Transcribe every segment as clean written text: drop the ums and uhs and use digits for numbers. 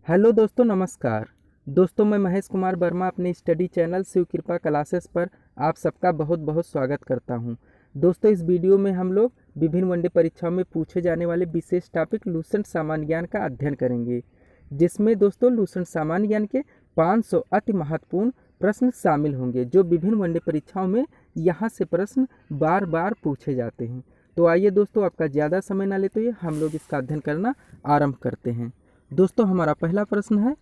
Hello दोस्तों, नमस्कार। दोस्तों, मैं महेश कुमार वर्मा अपने स्टडी चैनल शिव कृपा क्लासेस पर आप सबका बहुत बहुत स्वागत करता हूं। दोस्तों, इस वीडियो में हम लोग विभिन्न वनडे परीक्षाओं में पूछे जाने वाले विशेष टॉपिक लूसेंट सामान्य ज्ञान का अध्ययन करेंगे, जिसमें दोस्तों लूसेंट सामान्य ज्ञान के 500 अति महत्वपूर्ण प्रश्न शामिल होंगे, जो विभिन्न वनडे परीक्षाओं में यहाँ से प्रश्न बार बार पूछे जाते हैं। तो आइए दोस्तों, आपका ज़्यादा समय ना लेते हुए हम लोग इसका अध्ययन करना आरंभ करते हैं। दोस्तों, हमारा पहला प्रश्न है,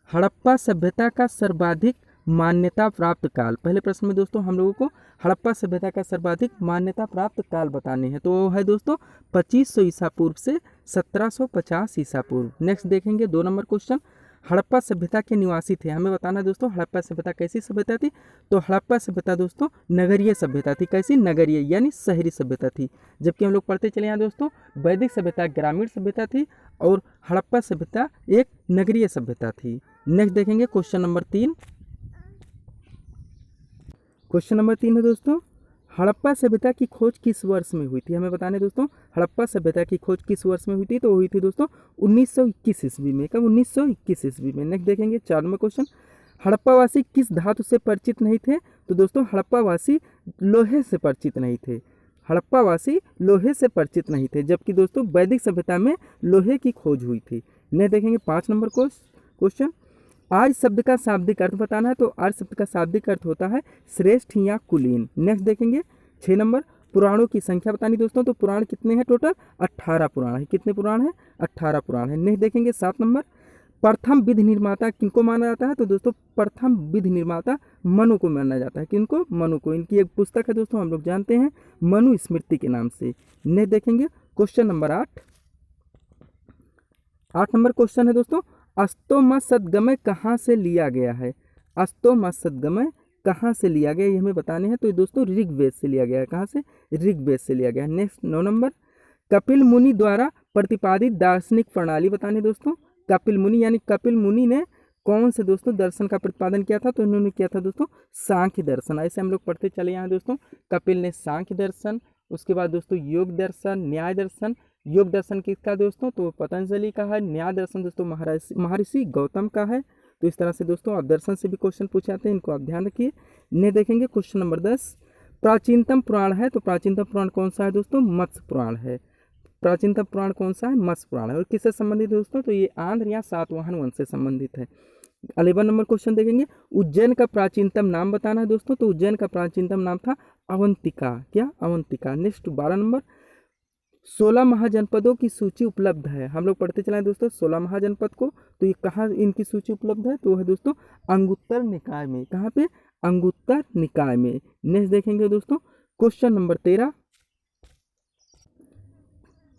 हड़प्पा सभ्यता का सर्वाधिक मान्यता प्राप्त काल। पहले प्रश्न में दोस्तों हम लोगों को हड़प्पा सभ्यता का सर्वाधिक मान्यता प्राप्त काल बताने हैं, तो वो है दोस्तों 2500 ईसा पूर्व से 1750 ईसा पूर्व। नेक्स्ट देखेंगे 2 नंबर क्वेश्चन, हड़प्पा सभ्यता के निवासी थे। हमें बताना है दोस्तों हड़प्पा सभ्यता कैसी सभ्यता थी। तो हड़प्पा सभ्यता दोस्तों नगरीय सभ्यता थी। कैसी? नगरीय यानी शहरी सभ्यता थी। जबकि हम लोग पढ़ते चले यहाँ दोस्तों वैदिक सभ्यता ग्रामीण सभ्यता थी और हड़प्पा सभ्यता एक नगरीय सभ्यता थी। नेक्स्ट देखेंगे क्वेश्चन नंबर 3। क्वेश्चन नंबर 3 है दोस्तों, हड़प्पा सभ्यता की खोज किस वर्ष में हुई थी। हमें बताने दोस्तों हड़प्पा सभ्यता की खोज किस वर्ष में हुई थी। तो हुई थी दोस्तों 1921 ईस्वी में। कब? 1921 ईस्वी में। नेक्स्ट देखेंगे 4 नंबर क्वेश्चन, हड़प्पावासी किस धातु से परिचित नहीं थे। तो दोस्तों हड़प्पावासी लोहे से परिचित नहीं थे। हड़प्पावासी लोहे से परिचित नहीं थे, जबकि दोस्तों वैदिक सभ्यता में लोहे की खोज हुई थी। नेक्स्ट देखेंगे 5 नंबर क्वेश्चन, आर्य शब्द का शाब्दिक अर्थ बताना है। तो आर्य शब्द का शाब्दिक अर्थ होता है श्रेष्ठ या कुलीन। नेक्स्ट देखेंगे 6 नंबर, पुराणों की संख्या बतानी दोस्तों। तो पुराण कितने हैं टोटल? 18 पुराण है। कितने पुराण हैं? 18 पुराण है। नेक्स्ट देखेंगे 7 नंबर, प्रथम विधि निर्माता किनको माना जाता है। तो दोस्तों प्रथम विधि निर्माता मनु को माना जाता है। किनको? मनु को। इनकी एक पुस्तक है दोस्तों, हम लोग जानते हैं मनु स्मृति के नाम से। नेक्स्ट देखेंगे क्वेश्चन नंबर 8 नंबर क्वेश्चन है दोस्तों, अस्तोमा सद्गमय कहाँ से लिया गया है। अस्तोमा सद्गमय कहाँ से लिया गया, ये हमें बताने हैं। तो दोस्तों ऋग्वेद से लिया गया है। कहाँ से? ऋग्वेद से लिया गया है। नेक्स्ट 9 नंबर, कपिल मुनि द्वारा प्रतिपादित दार्शनिक प्रणाली बताने दोस्तों। कपिल मुनि यानी कपिल मुनि ने कौन से दोस्तों दर्शन का प्रतिपादन किया था। तो इन्होंने किया था दोस्तों सांख्य दर्शन। ऐसे हम लोग पढ़ते चले यहाँ दोस्तों, कपिल ने सांख्य दर्शन, उसके बाद दोस्तों योग दर्शन, न्याय दर्शन। योग दर्शन किसका दोस्तों? तो पतंजलि का है। न्याय दर्शन दोस्तों महर्षि गौतम का है। तो इस तरह से दोस्तों आप दर्शन से भी क्वेश्चन पूछे जाते हैं, इनको आप ध्यान रखिए। ने देखेंगे क्वेश्चन नंबर 10, प्राचीनतम पुराण है। तो प्राचीनतम पुराण कौन सा है दोस्तों? मत्स्य पुराण है। प्राचीनतम पुराण कौन सा है? मत्स्य पुराण है। और किससे संबंधित है दोस्तों? तो ये आंध्र या सातवाहन वंश से संबंधित है। 11 नंबर क्वेश्चन देखेंगे, उज्जैन का प्राचीनतम नाम बताना है दोस्तों। तो उज्जैन का प्राचीनतम नाम था अवंतिका। क्या? अवंतिका। नेक्स्ट 12 नंबर, 16 महाजनपदों की सूची उपलब्ध है। हम लोग पढ़ते चलाएं दोस्तों 16 महाजनपद को। तो ये कहाँ इनकी सूची उपलब्ध है? तो वो है दोस्तों अंगुत्तर निकाय में। कहाँ पे? अंगुत्तर निकाय में। नेक्स्ट देखेंगे दोस्तों क्वेश्चन नंबर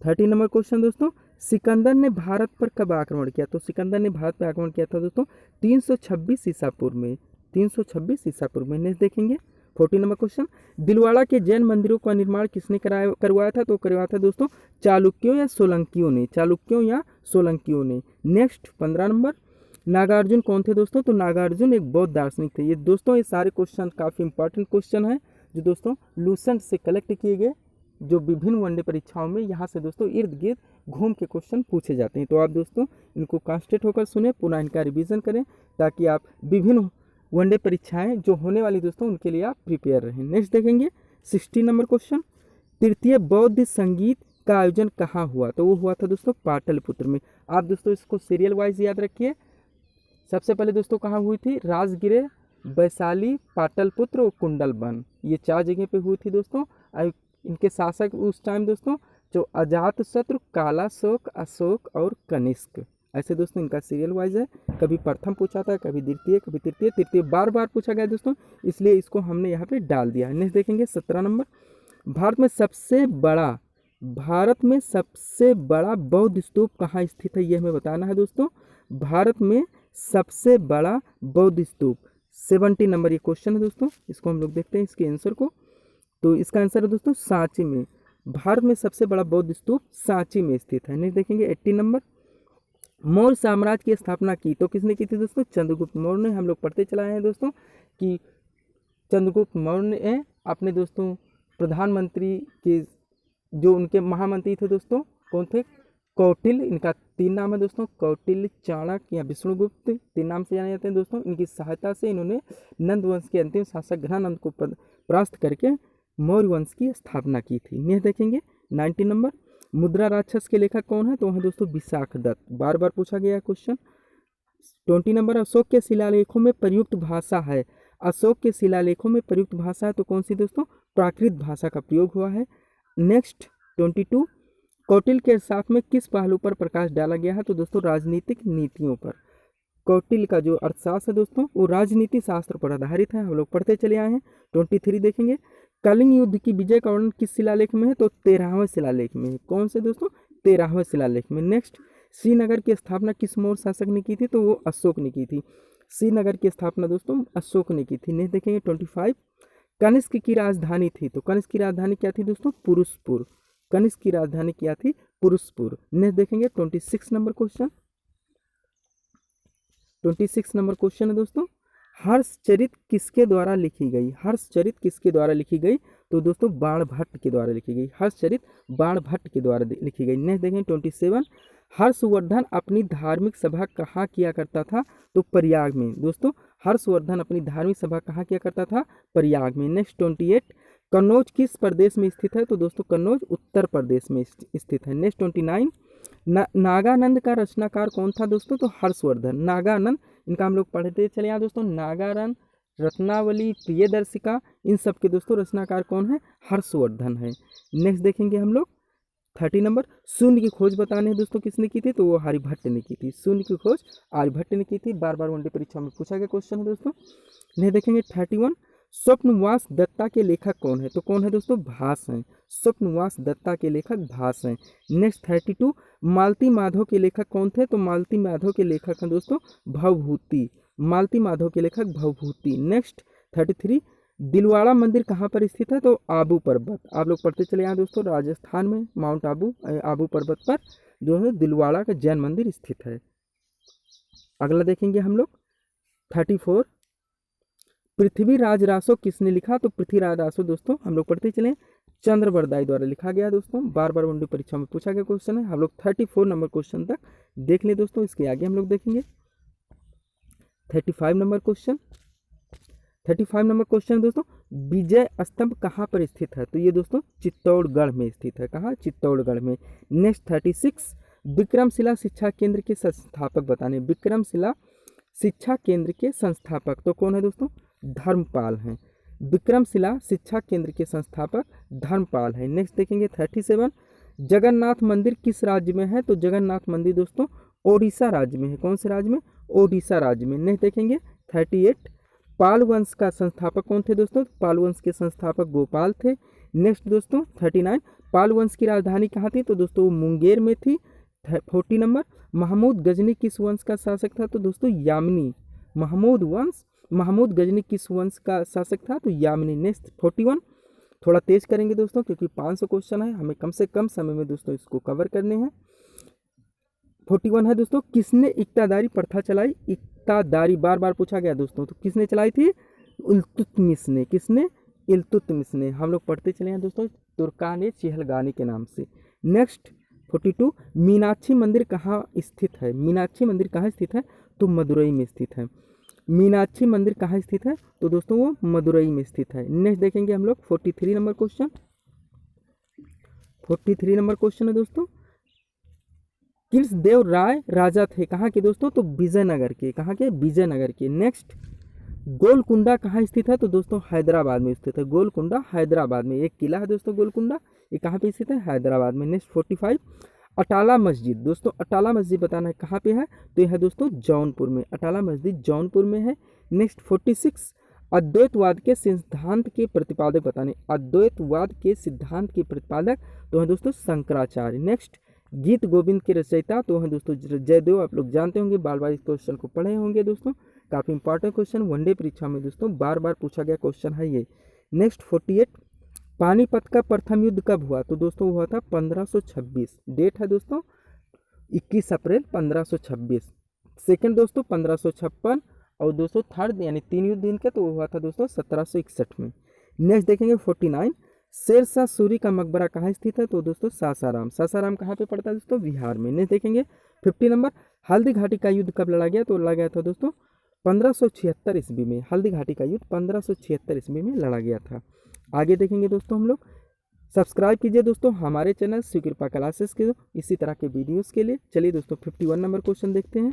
13 नंबर क्वेश्चन दोस्तों, सिकंदर ने भारत पर कब आक्रमण किया। तो सिकंदर ने भारत पर आक्रमण किया था दोस्तों 326 ईसा पूर्व में। 326 ईसा पूर्व में। नेक्स्ट देखेंगे 14 नंबर क्वेश्चन, दिलवाड़ा के जैन मंदिरों का निर्माण किसने करवाया था। तो करवाया था दोस्तों चालुक्यों या सोलंकियों ने। चालुक्यों या सोलंकियों ने। नेक्स्ट 15 नंबर, नागार्जुन कौन थे दोस्तों। तो नागार्जुन एक बौद्ध दार्शनिक थे। ये दोस्तों ये सारे क्वेश्चन काफ़ी इंपॉर्टेंट क्वेश्चन हैं, जो दोस्तों लूसेंट से कलेक्ट किए गए, जो विभिन्न वनडे परीक्षाओं में यहाँ से दोस्तों इर्द गिर्द घूम के क्वेश्चन पूछे जाते हैं। तो आप दोस्तों इनको कॉन्सेंट्रेट होकर सुने, पुनः इनका रिवीजन करें, ताकि आप विभिन्न वनडे परीक्षाएं जो होने वाली दोस्तों उनके लिए आप प्रिपेयर रहें। नेक्स्ट देखेंगे 16 नंबर क्वेश्चन, तृतीय बौद्ध संगीत का आयोजन कहाँ हुआ। तो वो हुआ था दोस्तों पाटलिपुत्र में। आप दोस्तों इसको सीरियल वाइज याद रखिए। सबसे पहले दोस्तों कहाँ हुई थी? राजगिरे, वैशाली, पाटलिपुत्र और कुंडलवन। ये 4 जगह पे हुई थी दोस्तों। इनके शासक उस टाइम दोस्तों जो अजातशत्रु, कालाशोक, अशोक और कनिष्क। ऐसे दोस्तों इनका सीरियल वाइज है। कभी प्रथम पूछा था, कभी द्वितीय, कभी तृतीय। तृतीय बार बार पूछा गया दोस्तों, इसलिए इसको हमने यहाँ पे डाल दिया है। नेक्स्ट देखेंगे 17 नंबर, भारत में सबसे बड़ा बौद्ध स्तूप कहाँ स्थित है, ये हमें बताना है दोस्तों। भारत में सबसे बड़ा बौद्ध स्तूप 70 नंबर ये क्वेश्चन है दोस्तों। इसको हम लोग देखते हैं इसके आंसर को। तो इसका आंसर है दोस्तों सांची में। भारत में सबसे बड़ा बौद्ध स्तूप सांची में स्थित है। नेक्स्ट देखेंगे 80 नंबर, मौर्य साम्राज्य की स्थापना की। तो किसने की थी दोस्तों? चंद्रगुप्त मौर्य ने। हम लोग पढ़ते चलाए हैं दोस्तों कि चंद्रगुप्त मौर्य ने अपने दोस्तों प्रधानमंत्री के जो उनके महामंत्री थे दोस्तों, कौन थे? कौटिल्य, इनका 3 नाम है दोस्तों, कौटिल्य, चाणक्य या विष्णुगुप्त, 3 नाम से जाने जाते हैं दोस्तों। इनकी सहायता से इन्होंने नंद वंश के अंतिम शासक घनानंद को परास्त करके मौर्य वंश की स्थापना की थी। नेक्स्ट देखेंगे 19 नंबर, मुद्रा राक्षस के लेखक कौन है? तो है दोस्तों विशाख दत्त, बार बार पूछा गया क्वेश्चन। 20 नंबर, अशोक के शिलालेखों में प्रयुक्त भाषा है। अशोक के शिलालेखों में प्रयुक्त भाषा है तो कौन सी दोस्तों? प्राकृत भाषा का प्रयोग हुआ है। नेक्स्ट 22, कौटिल्य के साथ में किस पहलू पर प्रकाश डाला गया है? तो दोस्तों राजनीतिक नीतियों पर। कौटिल्य का जो अर्थशास्त्र है दोस्तों वो राजनीति शास्त्र पर आधारित है, हम लोग पढ़ते चले आए हैं। 23 देखेंगे, कलिंग युद्ध की विजय का वर्णन किस शिलालेख में है? तो 13वें शिलालेख में है। कौन से दोस्तों? 13वें शिलालेख में। नेक्स्ट, श्रीनगर की स्थापना किस मौर्य शासक ने की थी? तो वो अशोक ने की थी। श्रीनगर की स्थापना दोस्तों अशोक ने की थी। नेक्स्ट देखेंगे 25, कनिष्क की राजधानी थी। तो कनिष्क की राजधानी क्या थी दोस्तों? पुरुषपुर। कनिष्क की राजधानी क्या थी? पुरुषपुर। नेक्स्ट देखेंगे 26 नंबर क्वेश्चन। 26 नंबर क्वेश्चन है दोस्तों, हर्षचरित किसके द्वारा लिखी गई? हर्षचरित किसके द्वारा लिखी गई? तो दोस्तों बाणभट्ट के द्वारा लिखी गई। हर्षचरित बाणभट्ट के द्वारा लिखी गई। नेक्स्ट देखें 27, हर्षवर्धन अपनी धार्मिक सभा कहाँ किया करता था? तो प्रयाग में। दोस्तों हर्षवर्धन अपनी धार्मिक सभा कहाँ किया करता था? प्रयाग में। नेक्स्ट 28, कन्नौज किस प्रदेश में स्थित है? तो दोस्तों कन्नौज उत्तर प्रदेश में स्थित है। नेक्स्ट 29, नागानंद का रचनाकार कौन था दोस्तों? तो हर्षवर्धन। नागानंद, इनका हम लोग पढ़ते चले यहाँ दोस्तों, नागानंद, रत्नावली, प्रियदर्शिका, इन सब के दोस्तों रचनाकार कौन है? हर्षवर्धन है। नेक्स्ट देखेंगे हम लोग 30 नंबर, शून्य की खोज बताने हैं दोस्तों किसने की थी? तो वो आर्यभट्ट ने की थी। शून्य की खोज आर्यभट्ट ने की थी। बार बार वनडे परीक्षा में पूछा गया क्वेश्चन है दोस्तों। नहीं देखेंगे 31, स्वप्नवास दत्ता के लेखक कौन है? तो कौन है दोस्तों? भास हैं। स्वप्नवास दत्ता के लेखक भास हैं। नेक्स्ट 32, मालती माधव के लेखक कौन थे? तो मालती माधव के लेखक हैं दोस्तों भवभूति। मालती माधव के लेखक भवभूति। नेक्स्ट 33, दिलवाड़ा मंदिर कहाँ पर स्थित है? तो आबू पर्वत। आप लोग पढ़ते चले यहाँ दोस्तों, राजस्थान में माउंट आबू, आबू पर्वत पर जो है दिलवाड़ा का जैन मंदिर स्थित है। अगला देखेंगे हम लोग 34, पृथ्वीराज रासो किसने लिखा? तो पृथ्वीराज रासो दोस्तों हम लोग पढ़ते चले चंद्रबरदाई द्वारा लिखा गया दोस्तों। बार बार वनडे परीक्षा में पूछा गया क्वेश्चन है। हम लोग 34 नंबर क्वेश्चन तक देख ले दोस्तों। इसके आगे हम लोग देखेंगे 35 नंबर क्वेश्चन। 35 नंबर क्वेश्चन दोस्तों, विजय स्तंभ कहाँ पर स्थित है? तो ये दोस्तों चित्तौड़गढ़ में स्थित है। कहाँ? चित्तौड़गढ़ में। नेक्स्ट 36, विक्रमशिला शिक्षा केंद्र के संस्थापक बताने। विक्रमशिला शिक्षा केंद्र के संस्थापक तो कौन है दोस्तों? धर्मपाल हैं। विक्रमशिला शिक्षा केंद्र के संस्थापक धर्मपाल हैं। नेक्स्ट देखेंगे 37, जगन्नाथ मंदिर किस राज्य में है? तो जगन्नाथ मंदिर दोस्तों ओडिशा राज्य में है। कौन से राज्य में? ओडिशा राज्य में। नेक्स्ट देखेंगे 38, पाल वंश का संस्थापक कौन थे दोस्तों? पाल वंश के संस्थापक गोपाल थे। नेक्स्ट दोस्तों 39, पाल वंश की राजधानी कहाँ थी? तो दोस्तों वो मुंगेर में थी। 40 नंबर, महमूद गजनी किस वंश का शासक था? तो दोस्तों यामिनी। महमूद गजनी किस वंश का शासक था? तो यामिनी। नेक्स्ट 41, थोड़ा तेज करेंगे दोस्तों क्योंकि 500 क्वेश्चन है, हमें कम से कम समय में दोस्तों इसको कवर करने हैं। 41 है दोस्तों, किसने इक्तादारी प्रथा चलाई? इक्तादारी बार बार पूछा गया दोस्तों, तो किसने चलाई थी? इल्तुतमिश ने। किसने? इल्तुतमिश ने। हम लोग पढ़ते चले हैं दोस्तों तुर्कान चहलगानी के नाम से। नेक्स्ट 42, मीनाक्षी मंदिर कहाँ स्थित है? मीनाक्षी मंदिर कहाँ स्थित है? तो मदुरई में स्थित है। मीनाक्षी मंदिर कहाँ स्थित है? तो दोस्तों वो मदुरई में स्थित है। नेक्स्ट देखेंगे हम लोग 43 नंबर क्वेश्चन। 43 नंबर क्वेश्चन है दोस्तों, कृष्णदेव राय राजा थे कहाँ के दोस्तों? तो विजयनगर के। कहाँ के? विजयनगर के। नेक्स्ट, गोलकुंडा कहाँ स्थित है? तो दोस्तों हैदराबाद में स्थित है। गोलकुंडा हैदराबाद में एक किला है दोस्तों गोलकुंडा, ये कहाँ पे स्थित है? हैदराबाद में। नेक्स्ट 45, अटाला मस्जिद। दोस्तों अटाला मस्जिद बताना है कहाँ पे है? तो यह है दोस्तों जौनपुर में। अटाला मस्जिद जौनपुर में है। नेक्स्ट 46, अद्वैतवाद के सिद्धांत के प्रतिपादक बताने। अद्वैतवाद के सिद्धांत के प्रतिपादक तो है दोस्तों शंकराचार्य। नेक्स्ट, गीत गोविंद के रचयिता तो हैं दोस्तों जयदेव। आप लोग जानते होंगे, बार बार इस क्वेश्चन को पढ़े होंगे दोस्तों, काफ़ी इंपॉर्टेंट क्वेश्चन, वनडे परीक्षा में दोस्तों बार बार पूछा गया क्वेश्चन है ये। नेक्स्ट 48, पानीपत का प्रथम युद्ध कब हुआ? तो दोस्तों हुआ था 1526। डेट है दोस्तों 21 अप्रैल 1526। सेकेंड दोस्तों 1556 और दोस्तों थर्ड यानी 3 युद्ध इनके तो हुआ था दोस्तों 1761 में। नेक्स्ट देखेंगे 49, शेरशाह सूरी का मकबरा कहाँ स्थित है? तो दोस्तों सासाराम। सासाराम कहाँ पे पड़ता है दोस्तों? बिहार में। नेक्स्ट देखेंगे 50 नंबर, हल्दी घाटी का युद्ध कब लड़ा गया? तो लड़ा गया था दोस्तों 1576 ईस्वी में। हल्दी घाटी का युद्ध 1576 ईस्वी में लड़ा गया था। आगे देखेंगे दोस्तों हम लोग। सब्सक्राइब कीजिए दोस्तों हमारे चैनल श्री कृपा क्लासेस के इसी तरह के वीडियोस के लिए। चलिए दोस्तों 51 नंबर क्वेश्चन देखते हैं।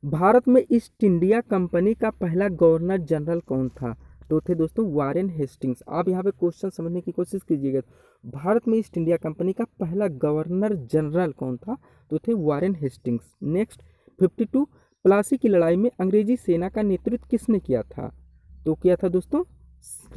भारत में ईस्ट इंडिया कंपनी का पहला गवर्नर जनरल कौन था? तो थे दोस्तों वारेन हेस्टिंग्स। आप यहाँ पे क्वेश्चन समझने की कोशिश कीजिएगा। भारत में ईस्ट इंडिया कंपनी का पहला गवर्नर जनरल कौन था? तो थे वारेन हेस्टिंग्स। नेक्स्ट 52, प्लासी की लड़ाई में अंग्रेजी सेना का नेतृत्व किसने किया था? तो किया था दोस्तों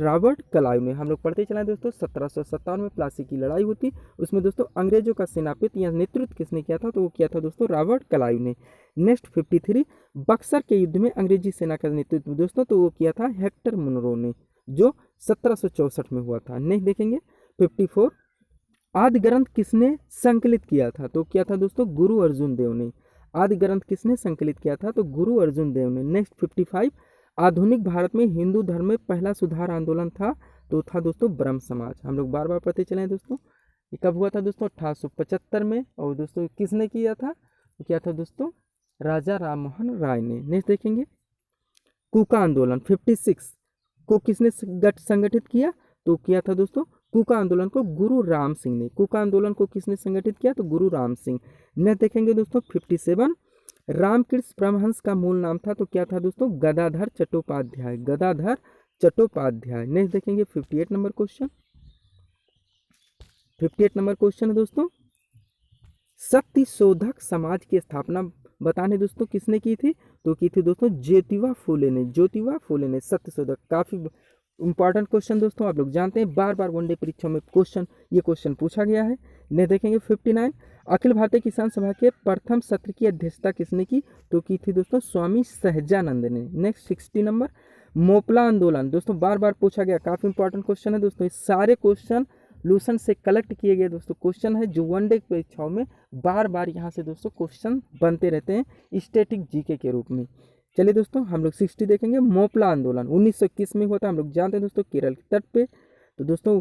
रॉबर्ट क्लाइव ने। हम लोग पढ़ते चला दोस्तों 1757 में प्लासी की लड़ाई हुई, उसमें दोस्तों अंग्रेजों का सेनापति या नेतृत्व किसने किया था? तो वो किया था दोस्तों रॉबर्ट क्लाइव ने। नेक्स्ट 53, बक्सर के युद्ध में अंग्रेजी सेना का नेतृत्व दोस्तों तो वो किया था हेक्टर मुनरो ने, जो 1764 में हुआ था। नेक्स्ट देखेंगे 54, आदि ग्रंथ किसने संकलित किया था? तो क्या था दोस्तों गुरु अर्जुन देव ने। आदि ग्रंथ किसने संकलित किया था? तो गुरु अर्जुन देव ने। नेक्स्ट 55, आधुनिक भारत में हिंदू धर्म में पहला सुधार आंदोलन था? तो था दोस्तों ब्रह्म समाज। हम लोग बार बार पढ़ते चले हैं दोस्तों। ये कब हुआ था दोस्तों? 1875 में। और दोस्तों किसने किया था? तो क्या था दोस्तों राजा राम मोहन राय ने। नेक्स्ट देखेंगे कूका आंदोलन 56 को किसने संगठित किया? तो किया था दोस्तों कूका आंदोलन को गुरु राम सिंह ने। कूका आंदोलन को किसने संगठित किया? तो गुरु राम सिंह। नेक्स्ट देखेंगे दोस्तों 57, रामकृष्ण परमहंस का मूल नाम था? तो क्या था दोस्तों गदाधर चट्टोपाध्याय। गदाधर चट्टोपाध्याय। नेक्स्ट देखेंगे 58 नंबर क्वेश्चन। 58 नंबर क्वेश्चन है दोस्तों, सत्य शोधक समाज की स्थापना बताने दोस्तों किसने की थी? तो की थी दोस्तों ज्योतिबा फूले ने। ज्योतिबा फूले ने सत्य शोधक। काफी इंपॉर्टेंट क्वेश्चन दोस्तों, आप लोग जानते हैं बार बार वनडे परीक्षा में ये क्वेश्चन पूछा गया है। ने देखेंगे 59, अखिल भारतीय किसान सभा के प्रथम सत्र की अध्यक्षता किसने की? तो की थी दोस्तों स्वामी सहजानंद ने। नेक्स्ट 60 नंबर, मोपला आंदोलन दोस्तों बार बार पूछा गया, काफी इंपॉर्टेंट क्वेश्चन है दोस्तों। इस सारे क्वेश्चन लूसन से कलेक्ट किए गए दोस्तों क्वेश्चन है, जो वनडे परीक्षाओं में बार बार यहाँ से दोस्तों क्वेश्चन बनते रहते हैं स्टैटिक जीके के रूप में। चलिए दोस्तों हम लोग 60 देखेंगे। मोपला आंदोलन 1921 में हुआ था। हम लोग जानते हैं दोस्तों केरल के तट पे। तो दोस्तों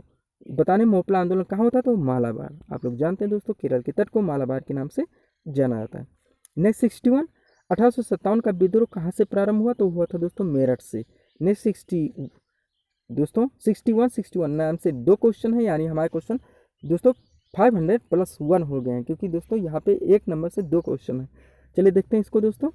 बताने मोपला आंदोलन कहाँ होता? तो मालाबार। आप लोग जानते हैं दोस्तों केरल के तट को मालाबार के नाम से जाना जाता है। नेक्स्ट 61, 1857 का विद्रोह कहाँ से प्रारंभ हुआ? तो हुआ था दोस्तों मेरठ से। नेक्स्ट 60 दोस्तों 61 नाम से दो क्वेश्चन है, यानी हमारे क्वेश्चन दोस्तों 500+1 हो गए हैं, क्योंकि दोस्तों यहाँ पे एक नंबर से दो क्वेश्चन है। चलिए देखते हैं इसको दोस्तों।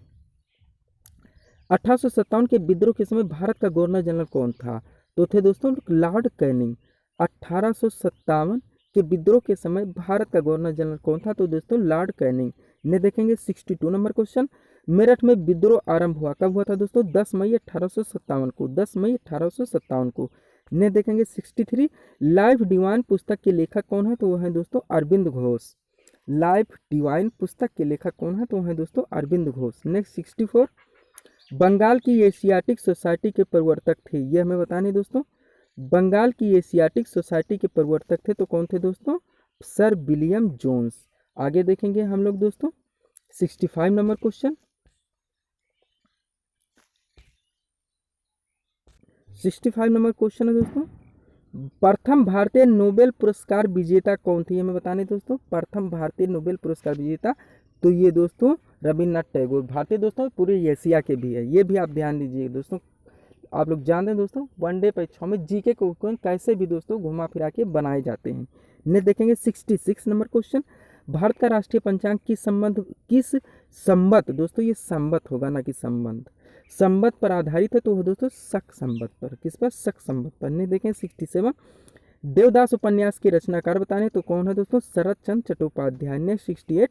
1857 के विद्रोह के समय भारत का गवर्नर जनरल कौन था? तो थे दोस्तों लॉर्ड कैनिंग। 1857 के विद्रोह के समय भारत का गवर्नर जनरल कौन था? तो दोस्तों लॉर्ड कैनिंग ने। देखेंगे 62 नंबर क्वेश्चन, मेरठ में विद्रोह आरंभ हुआ कब हुआ था दोस्तों? 10 मई 1857 को। 10 मई 1857 को। ने देखेंगे 63, लाइफ डिवाइन पुस्तक के लेखक कौन है? तो वह है दोस्तों अरविंद घोष। लाइफ डिवाइन पुस्तक के लेखक कौन है? तो वह है दोस्तों अरविंद घोष। नेक्स्ट 64, बंगाल की एशियाटिक सोसाइटी के प्रवर्तक थे, ये हमें बताने दोस्तों। बंगाल की एशियाटिक सोसाइटी के प्रवर्तक थे तो कौन थे दोस्तों? Sir William Jones. आगे देखेंगे हम लोग दोस्तों 65 नंबर क्वेश्चन। 65 नंबर क्वेश्चन है दोस्तों, प्रथम भारतीय नोबेल पुरस्कार विजेता कौन थी? हमें बताने दोस्तों प्रथम भारतीय नोबेल पुरस्कार विजेता। तो ये दोस्तों रविन्द्रनाथ टैगोर। भारतीय दोस्तों पूरे एशिया के भी है, ये भी आप ध्यान दीजिए दोस्तों। आप लोग जानते हैं दोस्तों वनडे परीक्षाओं में जीके को कैसे भी दोस्तों घुमा फिरा के बनाए जाते हैं। नेक्स्ट देखेंगे 66 नंबर क्वेश्चन, भारत का राष्ट्रीय पंचांग किस संवत दोस्तों, ये संवत होगा ना कि संबंध, संवत पर आधारित है। तो वो दोस्तों शक संवत पर। किस पर? शक संवत पर। नहीं देखें 67, देवदास उपन्यास के रचनाकार बताने तो कौन है दोस्तों? शरद चंद्र चट्टोपाध्याय। नेक्स्ट 68,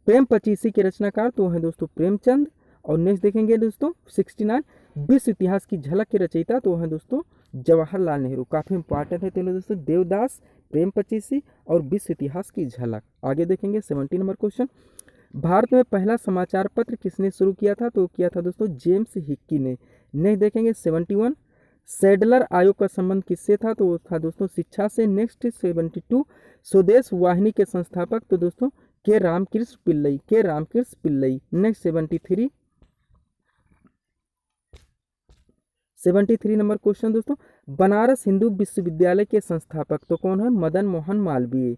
प्रेम पचीसी के रचनाकार तो है दोस्तों प्रेमचंद। और नेक्स्ट देखेंगे दोस्तों 69, विश्व इतिहास की झलक के रचयिता तो है दोस्तों जवाहरलाल नेहरू। काफी इंपॉर्टेंट है तीनों दोस्तों, देवदास, प्रेम पचीसी और विश्व इतिहास की झलक। आगे देखेंगे 70 नंबर क्वेश्चन, भारत में पहला समाचार पत्र किसने शुरू किया था? तो किया था दोस्तों जेम्स हिक्की ने। नेक्स्ट देखेंगे 71, सैडलर आयोग का संबंध किससे था? तो वो था दोस्तों शिक्षा से। नेक्स्ट 72, स्वदेश वाहिनी के संस्थापक तो दोस्तों के Ramakrishna Pillai. K Ramakrishna Pillai. Next 73 number question दोस्तों, बनारस हिंदू विश्वविद्यालय के संस्थापक तो कौन है? मदन मोहन मालवीय।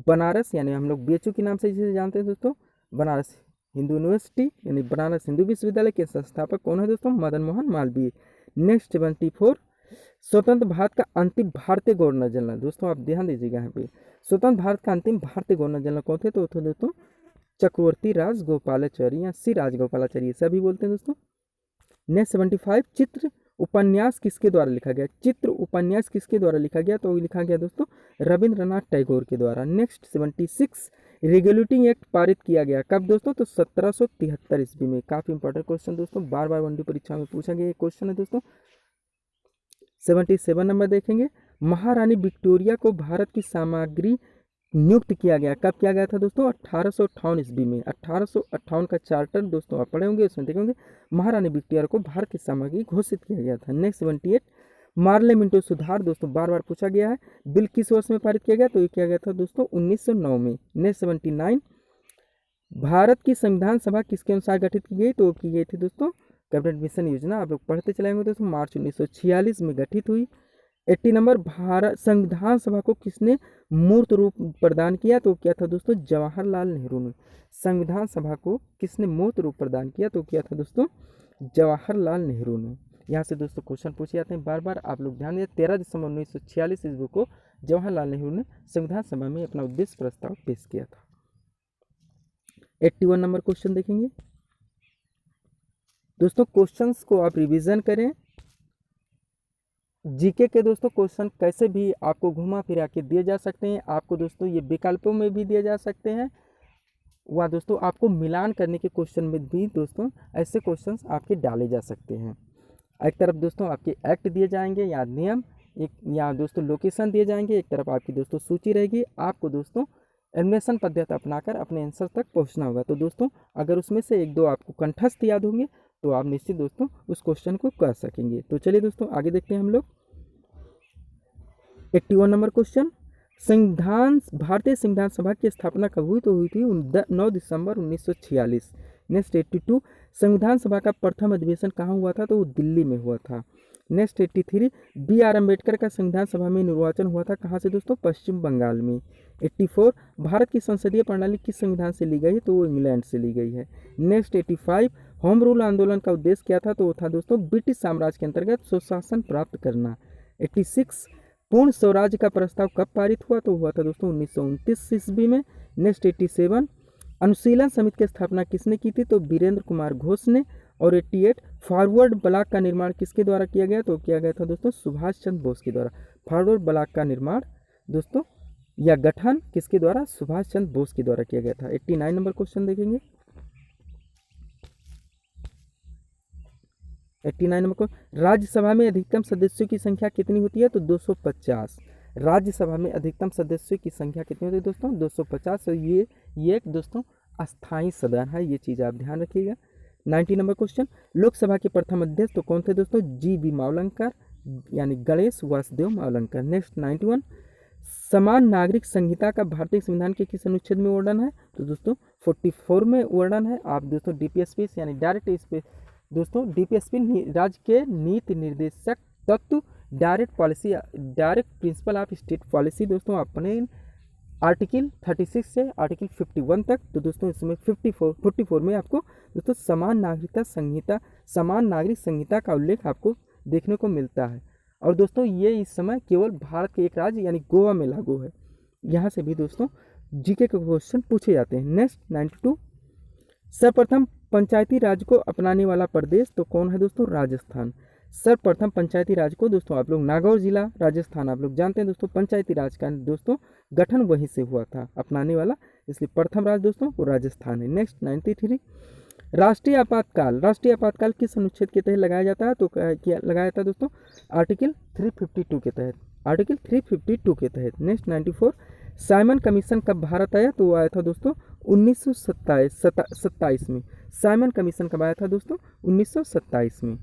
बनारस यानी हम लोग बीएचयू के नाम से जिसे जानते हैं दोस्तों, बनारस हिंदू यूनिवर्सिटी यानी बनारस हिंदू विश्वविद्यालय के संस्थापक कौन है दोस्तों? मदन मोहन मालवीय। नेक्स्ट 74, स्वतंत्र भारत का अंतिम भारतीय गवर्नर जनरल। दोस्तों आप ध्यान दीजिएगा यहाँ पे, स्वतंत्र भारत का अंतिम भारतीय गवर्नर जनरल कौन थे? तो दोस्तों चक्रवर्ती राजगोपालाचारी या सी राजगोपालाचारी सभी बोलते हैं दोस्तों। नेक्स्ट 75, चित्र उपन्यास किसके द्वारा लिखा गया? चित्र उपन्यास किसके द्वारा लिखा गया? तो लिखा गया दोस्तों रविंद्रनाथ टैगोर के द्वारा। नेक्स्ट 76, रेगुलेटिंग एक्ट पारित किया गया कब दोस्तों? तो 1773 ईस्वी में। काफी इंपॉर्टेंट क्वेश्चन दोस्तों, बार बार वनडी परीक्षा में पूछा गया क्वेश्चन है दोस्तों। 77 नंबर देखेंगे, महारानी विक्टोरिया को भारत की सामग्री नियुक्त किया गया कब किया गया था दोस्तों? 1858 ईस्वी में। 1858 का चार्टर दोस्तों आप पढ़े होंगे, उसमें देखेंगे महारानी विक्टोरिया को भारत की सामग्री घोषित किया गया था। नेक्स्ट 78, मार्ले मिंटो सुधार दोस्तों बार बार पूछा गया है, बिल किस वर्ष में पारित किया गया? तो ये किया गया था दोस्तों 1909 में। नेक्स्ट 79, भारत की संविधान सभा किसके अनुसार गठित की गई? तो की गई थी दोस्तों कैबिनेट मिशन योजना, आप लोग पढ़ते चलाएंगे दोस्तों, मार्च 1946 में गठित हुई। 80 नंबर, भारत संविधान सभा को किसने मूर्त रूप प्रदान किया? तो क्या था दोस्तों? जवाहरलाल नेहरू ने। संविधान सभा को किसने मूर्त रूप प्रदान किया? तो क्या था दोस्तों? जवाहरलाल नेहरू ने। यहाँ से दोस्तों क्वेश्चन पूछे जाते हैं बार बार, आप लोग ध्यान दें। 13 दिसंबर 1946 ईस्वी को जवाहरलाल नेहरू ने संविधान सभा में अपना उद्देश्य प्रस्ताव पेश किया था। 81 नंबर क्वेश्चन देखेंगे दोस्तों, क्वेश्चंस को आप रिवीजन करें। जीके के दोस्तों क्वेश्चन कैसे भी आपको घुमा फिरा के दिए जा सकते हैं, आपको दोस्तों ये विकल्पों में भी दिए जा सकते हैं, वह दोस्तों आपको मिलान करने के क्वेश्चन में भी दोस्तों ऐसे क्वेश्चंस आपके डाले जा सकते हैं। एक तरफ दोस्तों आपके एक्ट दिए जाएंगे या नियम, एक या दोस्तों लोकेशन दिए जाएंगे, एक तरफ आपकी दोस्तों सूची रहेगी। आपको दोस्तों एलिमिनेशन पद्धति अपनाकर अपने आंसर तक पहुंचना होगा। तो दोस्तों अगर उसमें से एक दो आपको कंठस्थ याद होंगे तो आप निश्चित दोस्तों उस क्वेश्चन को कर सकेंगे। तो चलिए दोस्तों आगे देखते हैं हम लोग। 81 नंबर क्वेश्चन, भारतीय संविधान सभा की स्थापना कब हुई? तो हुई थी 9 दिसंबर 1946। नेक्स्ट 82, संविधान सभा का प्रथम अधिवेशन कहाँ हुआ था? तो वो दिल्ली में हुआ था। नेक्स्ट 83, BR अम्बेडकर का संविधान सभा में निर्वाचन हुआ था कहाँ से दोस्तों? पश्चिम बंगाल में। 84, भारत की संसदीय प्रणाली किस संविधान से ली गई है? तो वो इंग्लैंड से ली गई है। नेक्स्ट 85, होम रूल आंदोलन का उद्देश्य क्या था? तो वो था दोस्तों ब्रिटिश साम्राज्य के अंतर्गत सुशासन प्राप्त करना। 86, पूर्ण स्वराज्य का प्रस्ताव कब पारित हुआ? तो हुआ था दोस्तों 1929 ईस्वी में। नेक्स्ट 87, अनुशीलन समिति की स्थापना किसने की थी? तो वीरेंद्र कुमार घोष ने। और 88, फॉरवर्ड ब्लॉक का निर्माण किसके द्वारा किया गया? तो किया गया था दोस्तों सुभाष चंद्र बोस के द्वारा। फॉरवर्ड ब्लॉक का निर्माण दोस्तों या गठन किसके द्वारा? सुभाष चंद्र बोस के द्वारा किया गया था। 89 नंबर क्वेश्चन देखेंगे। 89 नंबर को, राज्यसभा में अधिकतम सदस्यों की संख्या कितनी होती है? तो 250। राज्यसभा में अधिकतम सदस्यों की संख्या कितनी होती है दोस्तों? 250। और ये एक दोस्तों अस्थायी सदन है, ये चीज़ आप ध्यान रखिएगा। 90 नंबर क्वेश्चन, लोकसभा के प्रथम अध्यक्ष तो कौन थे दोस्तों? GV मावलंकर यानी गणेश वासुदेव मावलंकर। नेक्स्ट 91, समान नागरिक संहिता का भारतीय संविधान के किस अनुच्छेद में वर्णन है? तो दोस्तों 44 में वर्णन है। आप दोस्तों DPSP यानी डायरेक्ट दोस्तों DPSP राज्य के नीति निर्देशक तत्व, direct policy, direct principle of state policy दोस्तों अपने आर्टिकल 36 से आर्टिकल 51 तक। तो दोस्तों इसमें 44 में आपको दोस्तों समान नागरिक संहिता का उल्लेख आपको देखने को मिलता है। और दोस्तों ये इस समय केवल भारत के एक राज्य यानी गोवा में लागू है। यहाँ से भी दोस्तों जीके के क्वेश्चन पूछे जाते हैं। नेक्स्ट 92, सर्वप्रथम पंचायती राज को अपनाने वाला प्रदेश तो कौन है दोस्तों? राजस्थान। सर्वप्रथम पंचायती राज को दोस्तों आप लोग नागौर जिला राजस्थान आप लोग जानते हैं दोस्तों, पंचायती राज का दोस्तों गठन वहीं से हुआ था अपनाने वाला, इसलिए प्रथम राज दोस्तों वो राजस्थान है। नेक्स्ट 93, राष्ट्रीय आपातकाल किस अनुच्छेद के तहत लगाया जाता है? तो क्या लगाया था दोस्तों? आर्टिकल 352 के तहत, आर्टिकल 352 के तहत। नेक्स्ट 94, साइमन कमीशन कब भारत आया? तो वो आया था दोस्तों 1927 में। साइमन कमीशन कब आया था दोस्तों? 1927 में।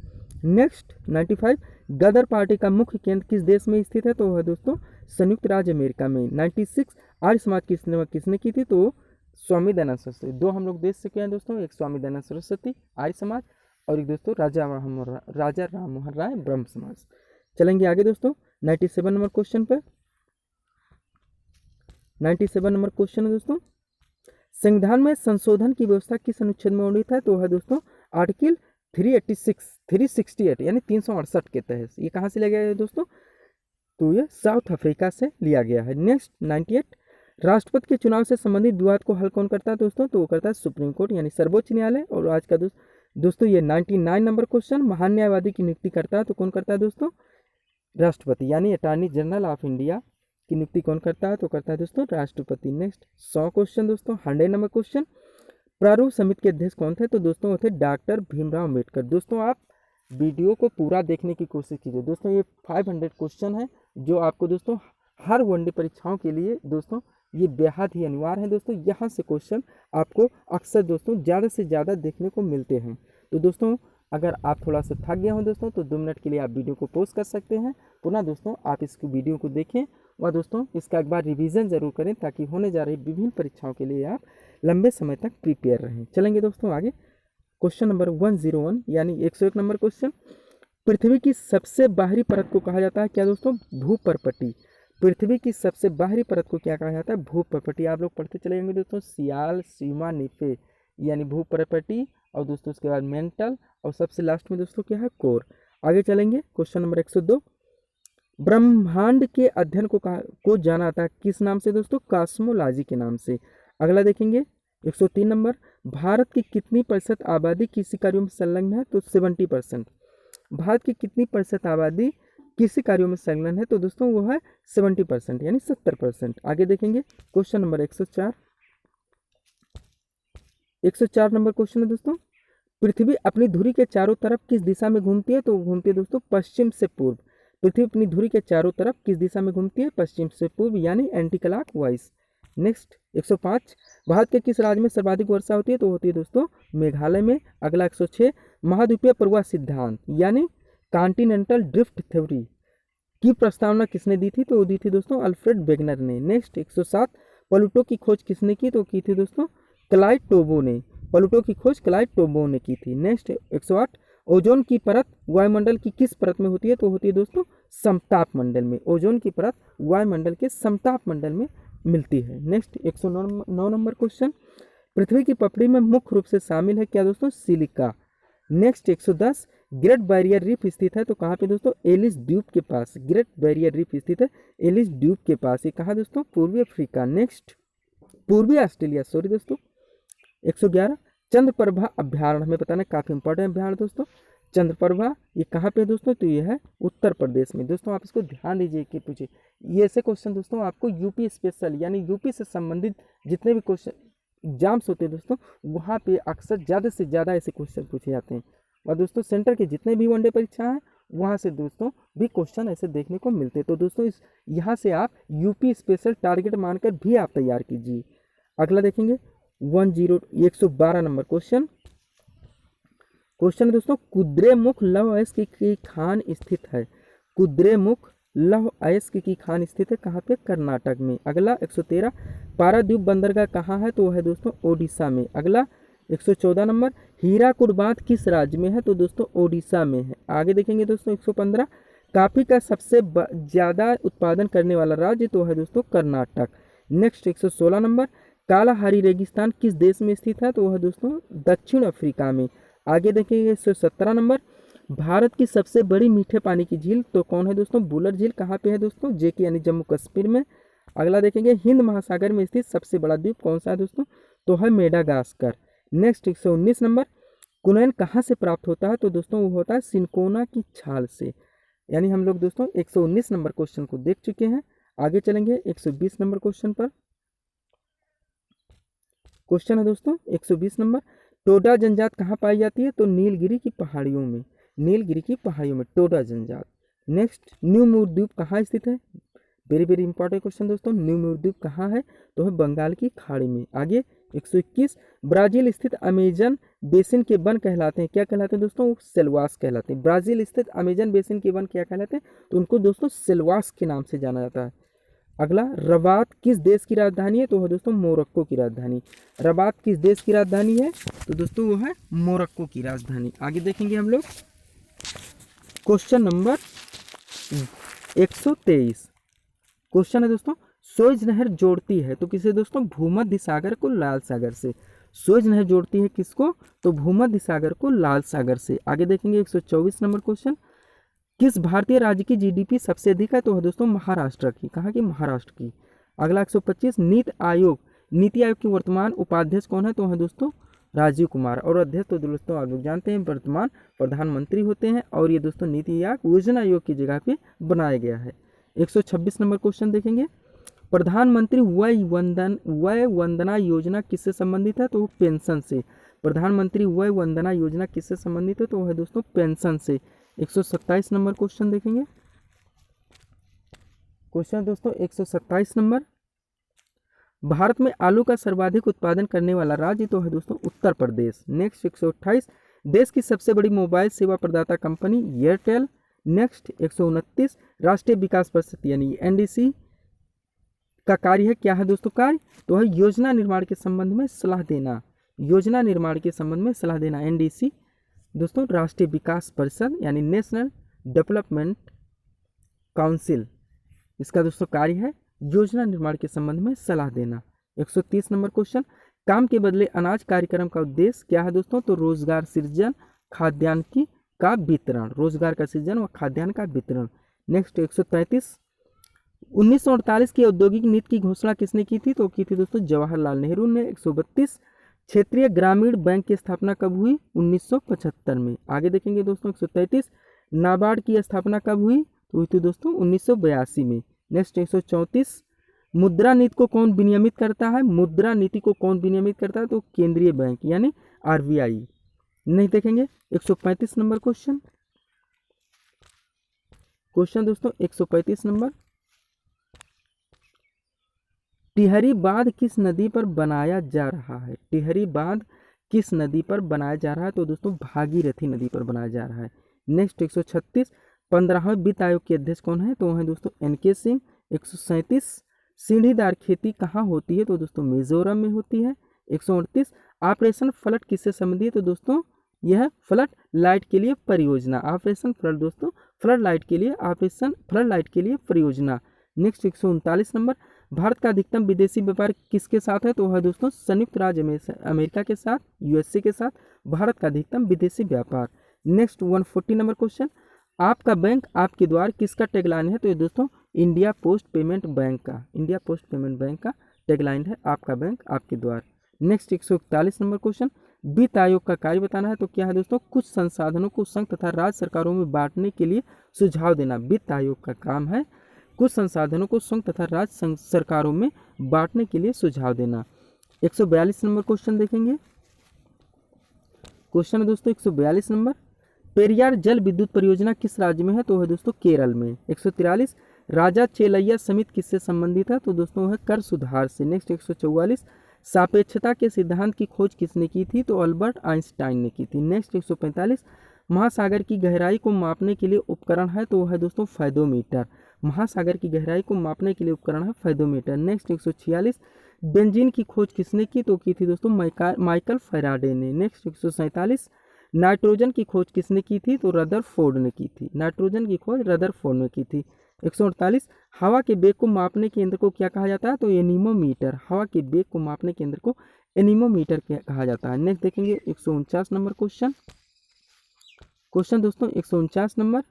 नेक्स्ट 95, गदर पार्टी का मुख्य केंद्र किस देश में स्थित है? तो वह दोस्तों संयुक्त राज्य अमेरिका में। 96, आर्य समाज की स्थापना किसने की थी? तो स्वामी दयानंद सरस्वती। दो हम लोग देश से क्या है दोस्तों, एक स्वामी दयानंद सरस्वती आर्य समाज और एक दोस्तों राजा राम मोहन राय ब्रह्म समाज। चलेंगे आगे दोस्तों 97 नंबर क्वेश्चन पर। 97 नंबर क्वेश्चन है दोस्तों, संविधान में संशोधन की व्यवस्था किस अनुच्छेद में वर्णित है? तो है दोस्तों आर्टिकल 368 यानी 368 के तहत। ये कहाँ से लिया गया है दोस्तों? तो ये साउथ अफ्रीका से लिया गया है। नेक्स्ट 98, राष्ट्रपति के चुनाव से संबंधित विवाद को हल कौन करता है दोस्तों? तो वो करता है सुप्रीम कोर्ट यानी सर्वोच्च न्यायालय। और आज का दोस्तों ये 99 नंबर क्वेश्चन, महान न्यायवादी की नियुक्ति करता है तो कौन करता है दोस्तों? राष्ट्रपति यानी अटॉर्नी जनरल ऑफ इंडिया की नियुक्ति कौन करता है? तो करता है दोस्तों राष्ट्रपति। नेक्स्ट 100 क्वेश्चन दोस्तों, 100 नंबर क्वेश्चन, प्रारूप समिति के अध्यक्ष कौन थे? तो दोस्तों वो थे डॉक्टर भीमराव अम्बेडकर। दोस्तों आप वीडियो को पूरा देखने की कोशिश कीजिए दोस्तों, ये 500 क्वेश्चन है जो आपको दोस्तों हर वनडे परीक्षाओं के लिए दोस्तों ये बेहद ही अनिवार्य है दोस्तों। यहाँ से क्वेश्चन आपको अक्सर दोस्तों ज़्यादा से ज़्यादा देखने को मिलते हैं। तो दोस्तों अगर आप थोड़ा सा थक गए हो दोस्तों तो 2 मिनट के लिए आप वीडियो को पॉज कर सकते हैं, पुनः दोस्तों आप इस वीडियो को देखें और दोस्तों इसका एक बार रिवीजन जरूर करें ताकि होने जा रही विभिन्न परीक्षाओं के लिए आप लंबे समय तक प्रिपेयर रहें। चलेंगे दोस्तों आगे, क्वेश्चन नंबर 101 यानी 101 नंबर क्वेश्चन, पृथ्वी की सबसे बाहरी परत को कहा जाता है क्या दोस्तों? भूपर्पटी। पृथ्वी की सबसे बाहरी परत को क्या कहा जाता है? भूपर्पटी। आप लोग पढ़ते चले जाएंगे दोस्तों, सियाल, सीमा, निफे यानी भूपर्पटी, और दोस्तों उसके बाद मेंटल, और सबसे लास्ट में दोस्तों क्या है? कोर। आगे चलेंगे क्वेश्चन नंबर 102, ब्रह्मांड के अध्ययन को जाना जाता है किस नाम से दोस्तों? कॉस्मोलॉजी के नाम से। अगला देखेंगे 103 नंबर, भारत की कितनी प्रतिशत आबादी कृषि कार्यों में संलग्न है? तो 70%। भारत की कितनी प्रतिशत आबादी कृषि कार्यों में संलग्न है? तो दोस्तों वो है 70% यानी 70%। आगे देखेंगे क्वेश्चन नंबर 104। 104 नंबर क्वेश्चन है दोस्तों, पृथ्वी अपनी धुरी के चारों तरफ किस दिशा में घूमती है? तो घूमती है दोस्तों पश्चिम से पूर्व। पृथ्वी अपनी धुरी के चारों तरफ किस दिशा में घूमती है? पश्चिम से पूर्व यानी एंटी क्लॉकवाइज। नेक्स्ट 105, भारत के किस राज्य में सर्वाधिक वर्षा होती है? तो होती है दोस्तों मेघालय में। अगला 106, महाद्वीपीय प्रवाह सिद्धांत यानी कॉन्टिनेंटल ड्रिफ्ट थ्योरी की प्रस्तावना किसने दी थी? तो वो दी थी दोस्तों अल्फ्रेड वेगनर ने। नेक्स्ट 107, प्लूटो की खोज किसने की? तो की थी दोस्तों क्लाइड टोबो ने। प्लूटो की खोज क्लाइड टोबो ने की थी। नेक्स्ट 108, ओजोन की परत वायुमंडल की किस परत में होती है? तो होती है दोस्तों समताप मंडल में। ओजोन की परत वायुमंडल के समताप मंडल में मिलती है। नेक्स्ट 109 नंबर क्वेश्चन, पृथ्वी की पपड़ी में मुख्य रूप से शामिल है क्या दोस्तों? Silica. Next 110, great barrier reef स्थित है तो कहाँ पे दोस्तों? एलिस द्वीप के पास। ग्रेट बैरियर रीफ स्थित है एलिस द्वीप के पास। ये कहाँ दोस्तों? पूर्वी अफ्रीका। नेक्स्ट पूर्वी ऑस्ट्रेलिया, सॉरी दोस्तों। 111, चंद्रप्रभा अभ्यारण्य, हमें बताना काफी इंपॉर्टेंट अभ्यारण्य दोस्तों। चंद्रप्रभा ये कहाँ पे दोस्तों? तो ये है उत्तर प्रदेश में। दोस्तों आप इसको ध्यान दीजिए कि पूछे ये ऐसे क्वेश्चन दोस्तों आपको यूपी स्पेशल यानी यूपी से संबंधित जितने भी क्वेश्चन एग्जाम्स होते हैं दोस्तों वहाँ पे अक्सर ज़्यादा से ज़्यादा ऐसे क्वेश्चन पूछे जाते हैं। और दोस्तों सेंटर के जितने भी वनडे परीक्षा हैं वहाँ से दोस्तों भी क्वेश्चन ऐसे देखने को मिलते हैं। तो दोस्तों इस यहाँ से आप यूपी स्पेशल टारगेट मानकर भी आप तैयार कीजिए। अगला देखेंगे 112 नंबर क्वेश्चन है दोस्तों, कुद्रेमुख लौह अयस्क की खान स्थित है। कुद्रेमुख लौह अयस्क की खान स्थित है कहाँ पे? कर्नाटक में। अगला 113, पारादीप बंदरगाह कहाँ है? तो है दोस्तों ओडिशा में। अगला 114 नंबर, हीराकुड बांध किस राज्य में है? तो दोस्तों ओडिशा में है। आगे देखेंगे दोस्तों 115, कॉफी का सबसे ज़्यादा उत्पादन करने वाला राज्य तो है दोस्तों कर्नाटक। नेक्स्ट 116 नंबर, कालाहारी रेगिस्तान किस देश में स्थित है? तो वह है दोस्तों दक्षिण अफ्रीका में। आगे देखेंगे 117 नंबर, भारत की सबसे बड़ी मीठे पानी की झील तो कौन है दोस्तों? बुलर झील कहाँ पे है दोस्तों? जेके यानी जम्मू कश्मीर में। अगला देखेंगे हिंद महासागर में स्थित सबसे बड़ा द्वीप कौन सा है दोस्तों? तो है मेडागास्कर। नेक्स्ट 119 नंबर, कुनैन कहाँ से प्राप्त होता है? तो दोस्तों वो होता है सिनकोना की छाल से। यानी हम लोग दोस्तों 119 नंबर क्वेश्चन को देख चुके हैं। आगे चलेंगे 120 नंबर क्वेश्चन पर। क्वेश्चन है दोस्तों 120 नंबर, टोडा जनजात कहाँ पाई जाती है? तो नीलगिरी की पहाड़ियों में। नीलगिरी की पहाड़ियों में टोडा जनजात। नेक्स्ट न्यू मूर द्वीप कहाँ स्थित है? वेरी वेरी इंपॉर्टेंट क्वेश्चन दोस्तों, न्यू मूर द्वीप कहाँ है? तो है बंगाल की खाड़ी में। आगे 121, ब्राजील स्थित अमेजन बेसिन के वन कहलाते हैं क्या कहलाते हैं दोस्तों? सेल्वास कहलाते हैं। ब्राजील स्थित अमेजन बेसिन के वन क्या कहलाते हैं? तो उनको दोस्तों सेल्वास के नाम से जाना जाता है। अगला, रबात किस देश की राजधानी है? तो है दोस्तों मोरक्को की राजधानी। रबात किस देश की राजधानी है? तो दोस्तों वो है मोरक्को की राजधानी। आगे देखेंगे हम लोग क्वेश्चन नंबर 123। क्वेश्चन है दोस्तों, सुएज नहर जोड़ती है तो किसे दोस्तों, भूमध्य सागर को लाल सागर से। सुएज नहर जोड़ती है किसको, तो भूमध्य सागर को लाल सागर से। आगे देखेंगे 124 नंबर क्वेश्चन, किस भारतीय राज्य की जीडीपी सबसे अधिक है, तो है दोस्तों महाराष्ट्र की। कहाँ की, महाराष्ट्र की। अगला 125, नीति आयोग के वर्तमान उपाध्यक्ष कौन है, तो है दोस्तों राजीव कुमार। और अध्यक्ष तो दोस्तों आप लोग जानते हैं वर्तमान प्रधानमंत्री होते हैं, और ये दोस्तों नीति आयोग योजना आयोग की जगह पे बनाया गया है। 126 नंबर क्वेश्चन देखेंगे, प्रधानमंत्री वय वंदना योजना किससे संबंधित है, तो वो पेंशन से। प्रधानमंत्री वय वंदना योजना किससे संबंधित है, तो वो है दोस्तों पेंशन से। 127 नंबर क्वेश्चन देखेंगे, क्वेश्चन दोस्तों 127 नंबर, भारत में आलू का सर्वाधिक उत्पादन करने वाला राज्य तो है दोस्तों उत्तर प्रदेश। नेक्स्ट 128, देश की सबसे बड़ी मोबाइल सेवा प्रदाता कंपनी एयरटेल। नेक्स्ट 129, राष्ट्रीय विकास परिषद यानी एनडीसी का कार्य है, क्या है दोस्तों कार्य, तो है योजना निर्माण के संबंध में सलाह देना। योजना निर्माण के संबंध में सलाह देना। एनडीसी दोस्तों राष्ट्रीय विकास परिषद यानी नेशनल डेवलपमेंट काउंसिल, इसका दोस्तों कार्य है योजना निर्माण के संबंध में सलाह देना। 130 नंबर क्वेश्चन, काम के बदले अनाज कार्यक्रम का उद्देश्य क्या है दोस्तों, तो रोजगार सृजन, खाद्यान्न की का वितरण। रोजगार का सृजन व खाद्यान्न का वितरण। नेक्स्ट 133, 1948 की औद्योगिक नीति की घोषणा किसने की थी, तो की थी दोस्तों जवाहरलाल नेहरू ने। 132, क्षेत्रीय ग्रामीण बैंक की स्थापना कब हुई, 1975 में। आगे देखेंगे दोस्तों 133, नाबार्ड की स्थापना कब हुई, तो हुई थी दोस्तों 1982 में। नेक्स्ट 134, मुद्रा नीति को कौन विनियमित करता है, मुद्रा नीति को कौन विनियमित करता है, तो केंद्रीय बैंक यानी आरबीआई। नहीं देखेंगे 135 नंबर क्वेश्चन, क्वेश्चन दोस्तों 135 नंबर, टिहरी बांध किस नदी पर बनाया जा रहा है। टिहरी बांध किस नदी पर बनाया जा रहा है, तो दोस्तों भागीरथी नदी पर बनाया जा रहा है। नेक्स्ट 136, 15वें वित्त आयोग के अध्यक्ष कौन है, तो वह है दोस्तों एनके सिंह। 137, सीढ़ीदार खेती कहाँ होती है, तो दोस्तों मिजोरम में होती है। 138, ऑपरेशन फ्लड किससे संबंधित है, तो दोस्तों यह फ्लड लाइट के लिए परियोजना। ऑपरेशन फ्लड दोस्तों फ्लड लाइट के लिए, ऑपरेशन फ्लड लाइट के लिए परियोजना। नेक्स्ट 139 नंबर, भारत का अधिकतम विदेशी व्यापार किसके साथ है, तो वह है दोस्तों संयुक्त राज्य अमेरिका के साथ, यूएसए के साथ भारत का अधिकतम विदेशी व्यापार। नेक्स्ट 140 नंबर क्वेश्चन, आपका बैंक आपके द्वार किसका टैगलाइन है, तो ये दोस्तों इंडिया पोस्ट पेमेंट बैंक का, इंडिया पोस्ट पेमेंट बैंक का टैगलाइन है आपका बैंक आपके द्वार। नेक्स्ट 141 नंबर क्वेश्चन, वित्त आयोग का कार्य बताना है, तो क्या है दोस्तों कुछ संसाधनों को संघ तथा राज्य सरकारों में बांटने के लिए सुझाव देना। वित्त आयोग का काम है कुछ संसाधनों को संघ तथा राज्य सरकारों में बांटने के लिए सुझाव देना। 142 नंबर क्वेश्चन देखेंगे, क्वेश्चन है दोस्तों 142 नंबर, पेरियार जल विद्युत परियोजना किस राज्य में है, तो है दोस्तों केरल में। 143, राजा चेलैया समिति किससे संबंधित है, तो दोस्तों है कर सुधार से। नेक्स्ट 144, सापेक्षता के सिद्धांत की खोज किसने की थी, तो अल्बर्ट आइंस्टाइन ने की थी। नेक्स्ट 145, महासागर की गहराई को मापने के लिए उपकरण है, तो वह है दोस्तों फेदोमीटर। महासागर की गहराई को मापने के लिए उपकरण है फेदोमीटर। नेक्स्ट 146, बेंजीन की खोज किसने की, तो की थी दोस्तों माइकल फैराडे ने। नेक्स्ट 147, नाइट्रोजन की खोज किसने की थी, तो रदरफोर्ड ने की थी। नाइट्रोजन की खोज रदरफोर्ड ने की थी। 148, हवा के वेग को मापने के यंत्र को क्या कहा जाता है, तो एनीमोमीटर। हवा के वेग को मापने के यंत्र को एनीमोमीटर कहा जाता है। नेक्स्ट देखेंगे 149 नंबर क्वेश्चन, क्वेश्चन दोस्तों 149 नंबर,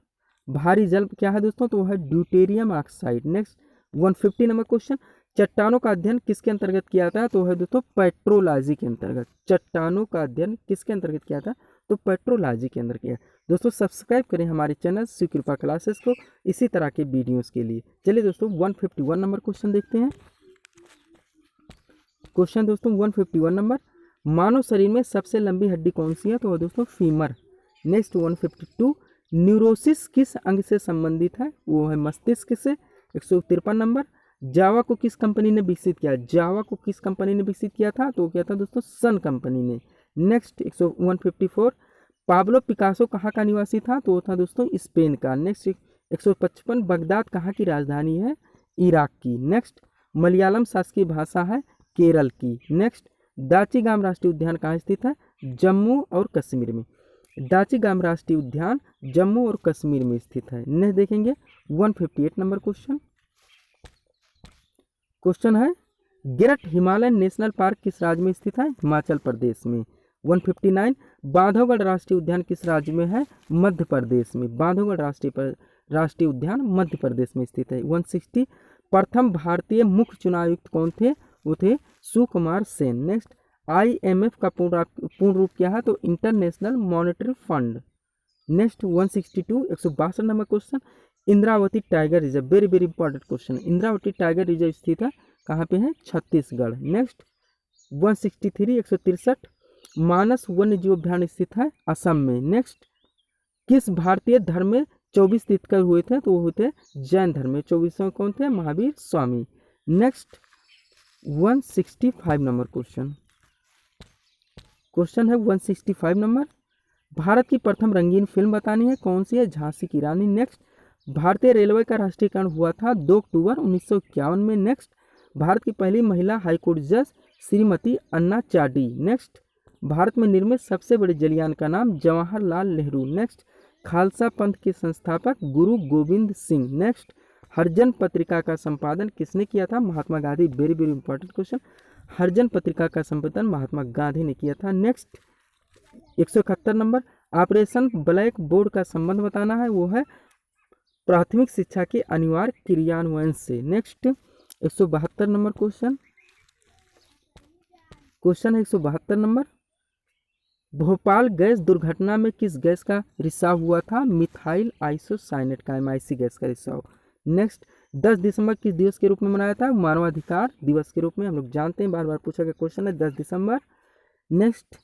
भारी जल क्या है दोस्तों, तो वह है deuterium oxide. Next 150 number question, चट्टानों का अध्ययन किसके अंतर्गत किया जाता है, तो है दोस्तों पेट्रोलॉजी के अंतर्गत। चट्टानों का अध्ययन किसके अंतर्गत किया था, तो पेट्रोलॉजी के अंदर किया। दोस्तों सब्सक्राइब करें हमारे चैनल शिव कृपा क्लासेस को इसी तरह के वीडियोस के लिए। चलिए दोस्तों 151 नंबर क्वेश्चन देखते हैं, क्वेश्चन दोस्तों 151 नंबर, मानव शरीर में सबसे लंबी हड्डी कौन सी है, तो दोस्तों फीमर। नेक्स्ट 152, न्यूरोसिस किस अंग से संबंधित है, वो है मस्तिष्क से। 153 नंबर, जावा को किस कंपनी ने विकसित किया, जावा को किस कंपनी ने विकसित किया था, तो क्या था दोस्तों सन कंपनी ने। नेक्स्ट 154, पाब्लो पिकासो कहाँ का निवासी था, तो था दोस्तों स्पेन का। नेक्स्ट 155, बगदाद कहाँ की राजधानी है, इराक की। नेक्स्ट मलयालम शासकीय भाषा है केरल की। नेक्स्ट दाचीगाम राष्ट्रीय उद्यान कहाँ स्थित है, जम्मू और कश्मीर में। दाचीगाम राष्ट्रीय उद्यान जम्मू और कश्मीर में स्थित है। नेक्स्ट देखेंगे 158 नंबर क्वेश्चन है ग्रेट हिमालयन नेशनल पार्क किस राज्य में स्थित है? हिमाचल प्रदेश में। 159 बांधवगढ़ राष्ट्रीय उद्यान किस राज्य में है? मध्य प्रदेश में। बांधवगढ़ राष्ट्रीय उद्यान मध्य प्रदेश में स्थित है। 160 प्रथम भारतीय मुख्य चुनाव आयुक्त कौन थे? वो थे सुकुमार सेन। नेक्स्ट IMF का पूर्ण रूप क्या है? तो international monetary fund. Next 162 162 number question Indravati tiger reserve, very very important question. Indravati tiger reserve स्थित है कहाँ पे है? छत्तीसगढ़। नेक्स्ट 163 163 मानस वन्य जीव अभ्यारण्य स्थित है असम में। नेक्स्ट किस भारतीय धर्म में 24 तीर्थंकर हुए थे? तो वो हुए थे जैन धर्म में। 24वें कौन थे? Mahavir Swami. Next 165 number question है 165 नंबर भारत की प्रथम रंगीन फिल्म बतानी है, कौन सी है? झांसी की रानी। नेक्स्ट भारतीय रेलवे का राष्ट्रीयकरण हुआ था 2 अक्टूबर 1951 में। नेक्स्ट भारत की पहली महिला हाईकोर्ट जज श्रीमती अन्ना चाडी। नेक्स्ट भारत में निर्मित सबसे बड़े जलयान का नाम जवाहरलाल नेहरू। नेक्स्ट खालसा पंथ के संस्थापक गुरु गोविंद सिंह। नेक्स्ट हरिजन पत्रिका का संपादन किसने किया था? Mahatma Gandhi. Very very important question. Harijan पत्रिका का संपादन महात्मा गांधी ने किया था। Next 171 number operation blackboard का संबंध बताना है, वो है प्राथमिक शिक्षा के अनिवार्य क्रियान्वयन से। नेक्स्ट 172 नंबर क्वेश्चन है 172 नंबर भोपाल गैस दुर्घटना में किस गैस का रिसाव हुआ था? मिथाइल आइसोसाइनेट का, MIC गैस का रिसाव। नेक्स्ट 10 दिसंबर किस दिवस के रूप में मनाया था? मानवाधिकार दिवस के रूप में। हम लोग जानते हैं, बार बार पूछा गया क्वेश्चन है 10 दिसंबर। नेक्स्ट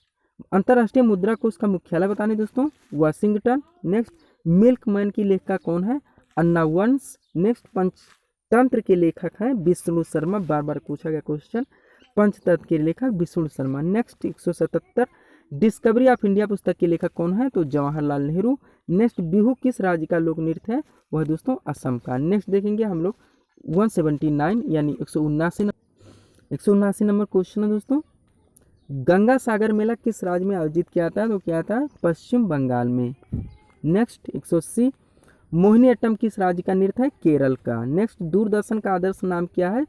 अंतर्राष्ट्रीय मुद्रा कोष का मुख्यालय बताने दोस्तों, वाशिंगटन। नेक्स्ट मिल्कमैन की लेखिका कौन है? अन्ना वंश। नेक्स्ट पंचतंत्र के लेखक हैं विष्णु शर्मा, बार बार पूछा गया क्वेश्चन, पंचतंत्र के लेखक Vishnu Sharma. Next 177 discovery of India पुस्तक के लेखक कौन है? तो जवाहरलाल नेहरू। नेक्स्ट बिहू किस राज्य का लोक नृत्य है? वह दोस्तों असम का। नेक्स्ट देखेंगे हम लोग 179 यानी 179 नंबर क्वेश्चन है दोस्तों गंगा सागर मेला किस राज्य में आयोजित किया था? तो क्या था? पश्चिम बंगाल में। नेक्स्ट 180 मोहिनीअट्टम किस राज्य का नृत्य है? केरल का। नेक्स्ट दूरदर्शन का आदर्श नाम क्या है?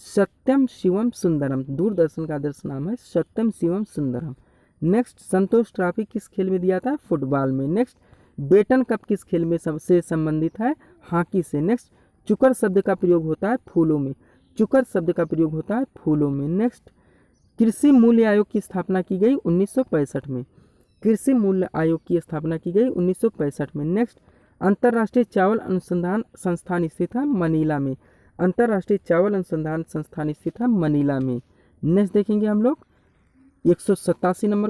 सत्यम शिवम सुंदरम। दूरदर्शन का आदर्श नाम है सत्यम शिवम सुंदरम। नेक्स्ट संतोष ट्रॉफी किस खेल में दिया था? फुटबॉल में। नेक्स्ट बेटन कप किस खेल में सबसे संबंधित है? हॉकी से। नेक्स्ट चुकर शब्द का प्रयोग होता है फूलों में। चुकर शब्द का प्रयोग होता है फूलों में। नेक्स्ट कृषि मूल्य आयोग की स्थापना की गई 1965 में। कृषि मूल्य आयोग की स्थापना की गई 1965 में। नेक्स्ट अंतर्राष्ट्रीय चावल अनुसंधान संस्थान स्थित है मनीला में। अंतर्राष्ट्रीय चावल अनुसंधान संस्थान स्थित है मनीला में। नेक्स्ट देखेंगे हम लोग 187 नंबर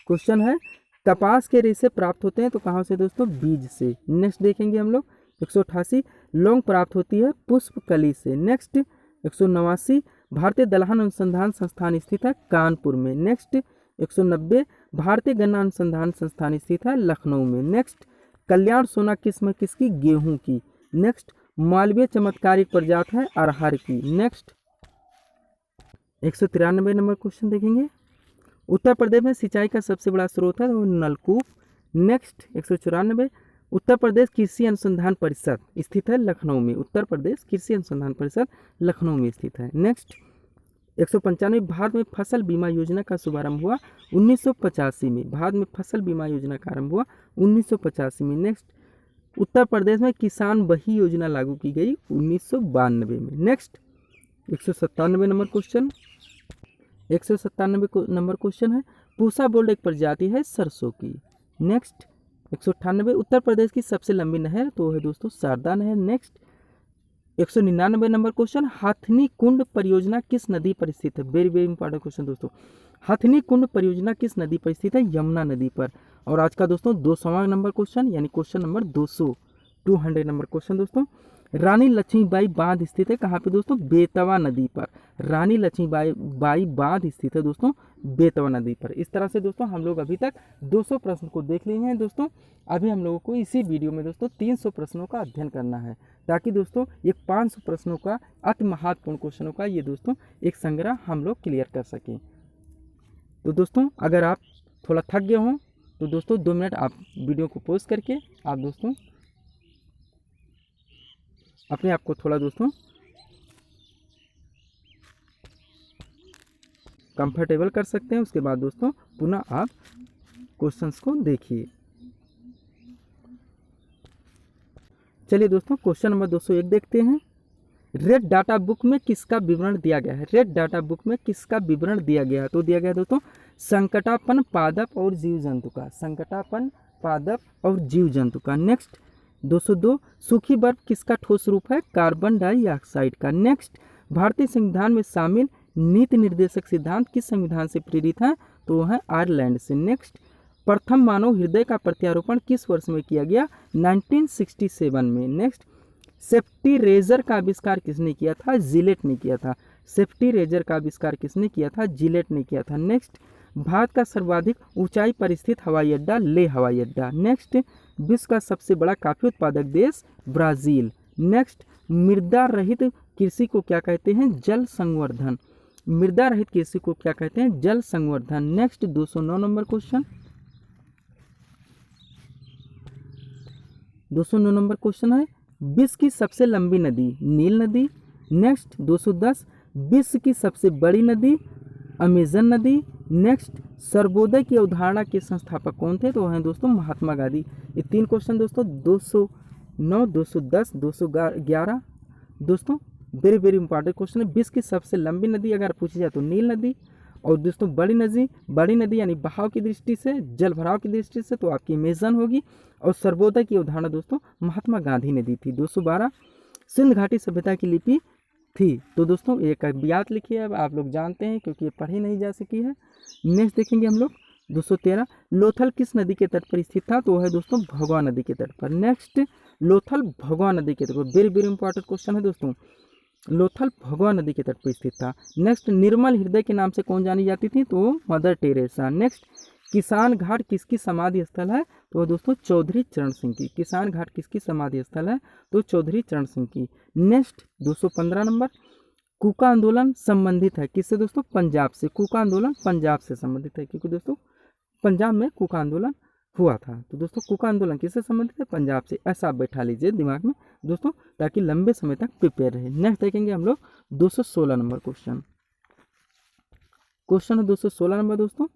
क्वेश्चन है कपास के रेशे प्राप्त होते हैं तो कहाँ से दोस्तों? बीज से। नेक्स्ट देखेंगे हम लोग 188 लौंग प्राप्त होती है पुष्प कली से। नेक्स्ट 189 भारतीय दलहन अनुसंधान संस्थान स्थित है कानपुर में। नेक्स्ट 190 भारतीय गन्ना अनुसंधान संस्थान स्थित है लखनऊ में। नेक्स्ट कल्याण सोना किस्म किसकी? गेहूं की। नेक्स्ट मालवीय चमत्कारिक प्रजाति है अरहर की। नेक्स्ट 193 नंबर क्वेश्चन देखेंगे उत्तर प्रदेश में सिंचाई का सबसे बड़ा स्रोत है वो नलकूप। नेक्स्ट 194 उत्तर प्रदेश कृषि अनुसंधान परिषद स्थित है लखनऊ में। उत्तर प्रदेश कृषि अनुसंधान परिषद लखनऊ में स्थित है। नेक्स्ट 195 भारत में फसल बीमा योजना का शुभारंभ हुआ 1985 में। भारत में फसल बीमा योजना का आरंभ हुआ 1985 में। नेक्स्ट उत्तर प्रदेश में किसान बही योजना लागू की गई 1992 में। Next 197 number question 197 number question है पूसा बोल्ड एक प्रजाति है सरसों की। नेक्स्ट 198 उत्तर प्रदेश की सबसे लंबी नहर तो है दोस्तों शारदा नहर। नेक्स्ट 199 नंबर क्वेश्चन हथनी कुंड परियोजना किस नदी पर स्थित है? वेरी वेरी इंपॉर्टेंट क्वेश्चन दोस्तों। हथनी कुंड परियोजना किस नदी पर स्थित है? यमुना नदी पर। और आज का दोस्तों 200वां नंबर क्वेश्चन यानी क्वेश्चन नंबर 200 नंबर क्वेश्चन दोस्तों रानी लक्ष्मीबाई बांध स्थित है कहाँ पे दोस्तों? बेतवा नदी पर। रानी लक्ष्मीबाई बांध स्थित है दोस्तों बेतवा नदी पर। इस तरह से दोस्तों हम लोग अभी तक 200 प्रश्न को देख लिए हैं दोस्तों। अभी हम लोगों को इसी वीडियो में दोस्तों 300 प्रश्नों का अध्ययन करना है ताकि दोस्तों ये 500 प्रश्नों का अति महत्वपूर्ण क्वेश्चनों का ये दोस्तों एक संग्रह हम लोग क्लियर कर सकें। तो दोस्तों अगर आप थोड़ा थक गए हों तो दोस्तों 2 मिनट आप वीडियो को पॉज करके आप दोस्तों अपने आप को थोड़ा दोस्तों कंफर्टेबल कर सकते हैं। उसके बाद दोस्तों पुनः आप क्वेश्चंस को देखिए। चलिए दोस्तों क्वेश्चन नंबर 201 देखते हैं। रेड डाटा बुक में किसका विवरण दिया गया है? रेड डाटा बुक में किसका विवरण दिया गया है? तो दिया गया दोस्तों संकटापन पादप और जीव जंतु का, संकटापन पादप और जीव जंतु का। नेक्स्ट 202 सूखी बर्फ किसका ठोस रूप है? कार्बन डाइऑक्साइड का। नेक्स्ट भारतीय संविधान में शामिल नीति निर्देशक सिद्धांत किस संविधान से प्रेरित है? तो वह है आयरलैंड से। नेक्स्ट प्रथम मानव हृदय का प्रत्यारोपण किस वर्ष में किया गया? 1967 में। नेक्स्ट सेफ्टी रेजर का आविष्कार किसने किया था? जिलेट ने किया था। सेफ्टी रेजर का आविष्कार किसने किया था? जिलेट ने किया था। नेक्स्ट भारत का सर्वाधिक ऊंचाई पर स्थित हवाई अड्डा लेह हवाई अड्डा। नेक्स्ट विश्व का सबसे बड़ा कॉफी उत्पादक देश ब्राजील। नेक्स्ट मृदा रहित कृषि को क्या कहते हैं? जल संवर्धन। मृदा रहित कृषि को क्या कहते हैं? जल संवर्धन। Next 209 number question, 209 number question है विश्व की सबसे लंबी नदी नील नदी। नेक्स्ट 210 विश्व की सबसे बड़ी नदी अमेजन नदी। नेक्स्ट सर्वोदय की अवधारणा के संस्थापक कौन थे? तो हैं दोस्तों महात्मा गांधी। ये 3 क्वेश्चन दोस्तों 209, 210, 211 दोस्तों वेरी वेरी इंपॉर्टेंट क्वेश्चन है। विश्व की सबसे लंबी नदी अगर पूछी जाए तो नील नदी, और दोस्तों बड़ी नदी यानी बहाव की दृष्टि से, जल भराव की दृष्टि से तो आपकी अमेजन होगी। और सर्वोदय की अवधारणा दोस्तों महात्मा गांधी ने दी थी। 212 सिंध घाटी सभ्यता की लिपि थी। तो दोस्तों एक अभियात लिखी है, अब आप लोग जानते हैं क्योंकि ये पढ़ी नहीं जा सकी है। नेक्स्ट देखेंगे हम लोग 213 लोथल किस नदी के तट पर स्थित था? तो है दोस्तों भगवा नदी के तट पर। नेक्स्ट लोथल भगवा नदी के तट पर, वेरी वेरी इंपॉर्टेंट क्वेश्चन है दोस्तों। लोथल भगवा नदी के तट पर स्थित था। नेक्स्ट निर्मल हृदय के नाम से कौन जानी जाती थी? तो मदर टेरेसा। नेक्स्ट किसान घाट किसकी समाधि स्थल है? तो दोस्तों चौधरी चरण सिंह की। किसान घाट किसकी समाधि स्थल है? तो चौधरी चरण सिंह की। नेक्स्ट 215 नंबर कूका आंदोलन संबंधित है किससे? दोस्तों पंजाब से। कूका आंदोलन पंजाब से संबंधित है क्योंकि दोस्तों पंजाब में कूका आंदोलन हुआ था। तो दोस्तों कूका आंदोलन किससे संबंधित है? पंजाब से। ऐसा आप बैठा लीजिए दिमाग में दोस्तों ताकि लंबे समय तक प्रिपेयर रहे। नेक्स्ट देखेंगे हम लोग 216 नंबर क्वेश्चन, क्वेश्चन है 216 नंबर दोस्तों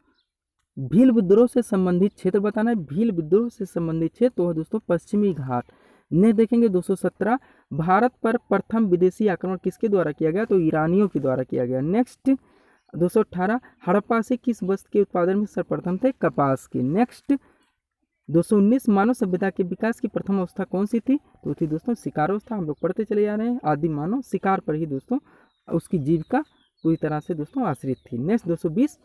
भील विद्रोह से संबंधित क्षेत्र बताना है। भील विद्रोह से संबंधित क्षेत्र तो है दोस्तों पश्चिमी घाट। नेक्स्ट देखेंगे 217 भारत पर प्रथम विदेशी आक्रमण किसके द्वारा किया गया? तो ईरानियों के द्वारा किया गया। नेक्स्ट 218 हड़प्पा से किस वस्तु के उत्पादन में सर्वप्रथम थे? कपास के। नेक्स्ट 219 मानव सभ्यता के विकास की प्रथम अवस्था कौन सी थी? तो थी दोस्तों शिकार अवस्था। हम लोग पढ़ते चले जा रहे हैं आदि मानव शिकार पर ही दोस्तों उसकी जीविका पूरी तरह से दोस्तों आश्रित थी। नेक्स्ट 220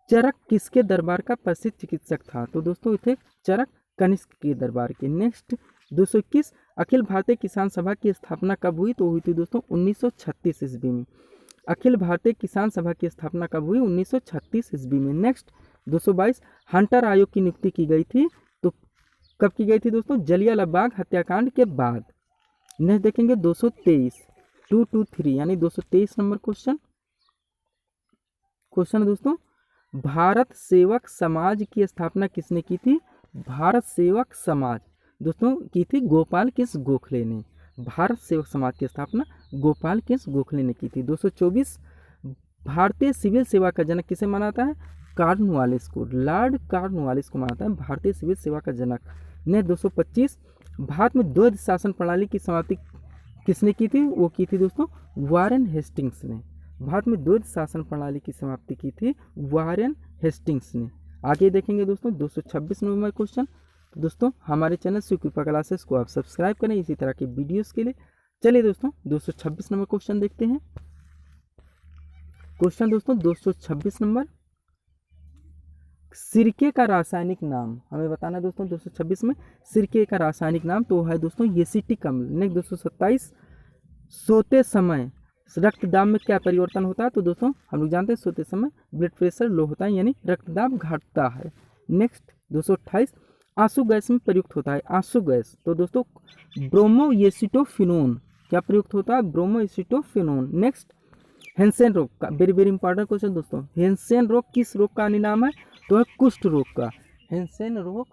चरक किसके दरबार का प्रसिद्ध चिकित्सक था? तो दोस्तों थे चरक कनिष्क के दरबार के। नेक्स्ट 221 अखिल भारतीय किसान सभा की स्थापना कब हुई? तो हुई थी दोस्तों 1936 ईस्वी में। अखिल भारतीय किसान सभा की स्थापना कब हुई? 1936 ईस्वी में। नेक्स्ट 222 हंटर आयोग की नियुक्ति की गई थी। तो कब की गई थी दोस्तों? जलियांवाला बाग हत्याकांड के बाद। नेक्स्ट देखेंगे 223 223 यानी 223 नंबर क्वेश्चन, क्वेश्चन दोस्तों भारत सेवक समाज की स्थापना किसने की थी? भारत सेवक समाज दोस्तों की थी गोपाल कृष्ण गोखले ने। भारत सेवक समाज की स्थापना गोपाल कृष्ण गोखले ने की थी। 224 भारतीय सिविल सेवा का जनक किसे माना जाता है? कॉर्नवालिस को। लॉर्ड कॉर्नवालिस को माना जाता है भारतीय सिविल सेवा का जनक। ने 225 भारत में द्वैध शासन प्रणाली की समाप्ति किसने की थी? वो की थी दोस्तों वारेन हेस्टिंग्स ने। भारत में द्वैध शासन प्रणाली की समाप्ति की थी वारेन हेस्टिंग्स ने। आगे देखेंगे दोस्तों 226 नंबर क्वेश्चन। तो दोस्तों हमारे चैनल सुकृपा क्लासेस को आप सब्सक्राइब करें इसी तरह के वीडियोस के लिए। चलिए दोस्तों 226 नंबर क्वेश्चन देखते हैं। क्वेश्चन दोस्तों 226 नंबर सिरके का रासायनिक नाम हमें बताना है दोस्तों। 226 में सिरके का रासायनिक नाम तो है दोस्तों एसिटिक अम्ल। नेक्स्ट 227 सोते समय रक्तदाब में क्या परिवर्तन होता है? तो दोस्तों हम लोग जानते हैं सोते समय ब्लड प्रेशर लो होता है यानी रक्तदाब घटता है। नेक्स्ट 228 आंसू गैस में प्रयुक्त होता है। आंसू गैस तो दोस्तों ब्रोमो एसिटोफिनोन क्या प्रयुक्त होता है? Bromo acetophenone. नेक्स्ट हेंसेन रोग का वेरी वेरी इंपॉर्टेंट क्वेश्चन दोस्तों हेंसेन रोग किस रोग का निनाम है? तो है कुष्ठ रोग का। हेंसेन रोग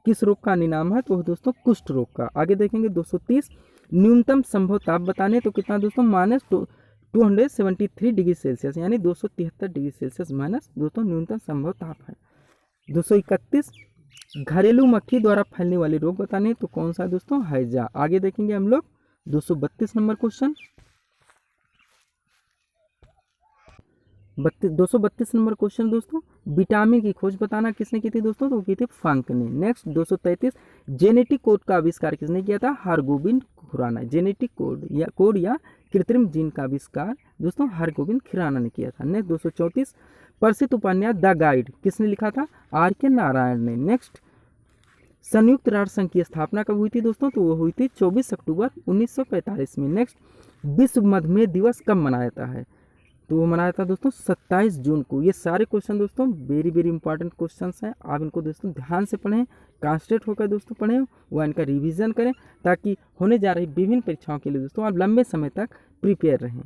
किस रोग का निनाम है? तो दोस्तों कुष्ठ रोग का। आगे देखेंगे 230 न्यूनतम संभव ताप बताने, तो कितना दोस्तों -273 डिग्री सेल्सियस, यानी 273 डिग्री सेल्सियस माइनस दोस्तों न्यूनतम संभव ताप है। 231 घरेलू मक्खी द्वारा फैलने वाले रोग बताने, तो कौन सा है दोस्तों? हैजा। आगे देखेंगे हम लोग 232 नंबर क्वेश्चन। 232 नंबर क्वेश्चन दोस्तों, विटामिन की खोज बताना किसने की थी दोस्तों? तो की थी फंक ने। नेक्स्ट 233 जेनेटिक कोड का आविष्कार किसने किया था? हरगोबिंद खुराना। जेनेटिक कोड या कृत्रिम जीन का आविष्कार दोस्तों हरगोबिंद खुराना ने किया था। नेक्स्ट 234 प्रसिद्ध उपन्यास द गाइड किसने लिखा था? R.K. नारायण ने। नेक्स्ट संयुक्त राष्ट्र संघ की स्थापना कब हुई थी दोस्तों? तो वो हुई थी 24 अक्टूबर 1945 में। नेक्स्ट विश्व मधुमेह दिवस कब मनाया जाता है? तो वो मनाया था दोस्तों 27 जून को। ये सारे क्वेश्चन दोस्तों वेरी वेरी इंपॉर्टेंट क्वेश्चंस हैं। आप इनको दोस्तों ध्यान से पढ़ें, कॉन्सेंट्रेट होकर दोस्तों पढ़ें, वह इनका रिवीजन करें, ताकि होने जा रही विभिन्न परीक्षाओं के लिए दोस्तों आप लंबे समय तक प्रिपेयर रहें।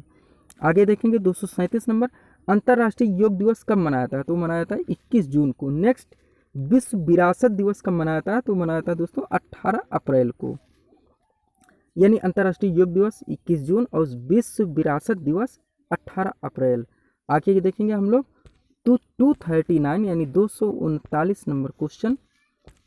आगे देखेंगे 237 नंबर, अंतर्राष्ट्रीय योग दिवस कब मनाया था? तो मनाया था 21 जून को। नेक्स्ट विश्व विरासत दिवस कब मनाया था? तो मनाया था दोस्तों 18 अप्रैल को, यानी अंतर्राष्ट्रीय योग दिवस 21 जून और विश्व विरासत दिवस 18 अप्रैल। आगे देखेंगे हम लोग 239 यानी 239 नंबर क्वेश्चन,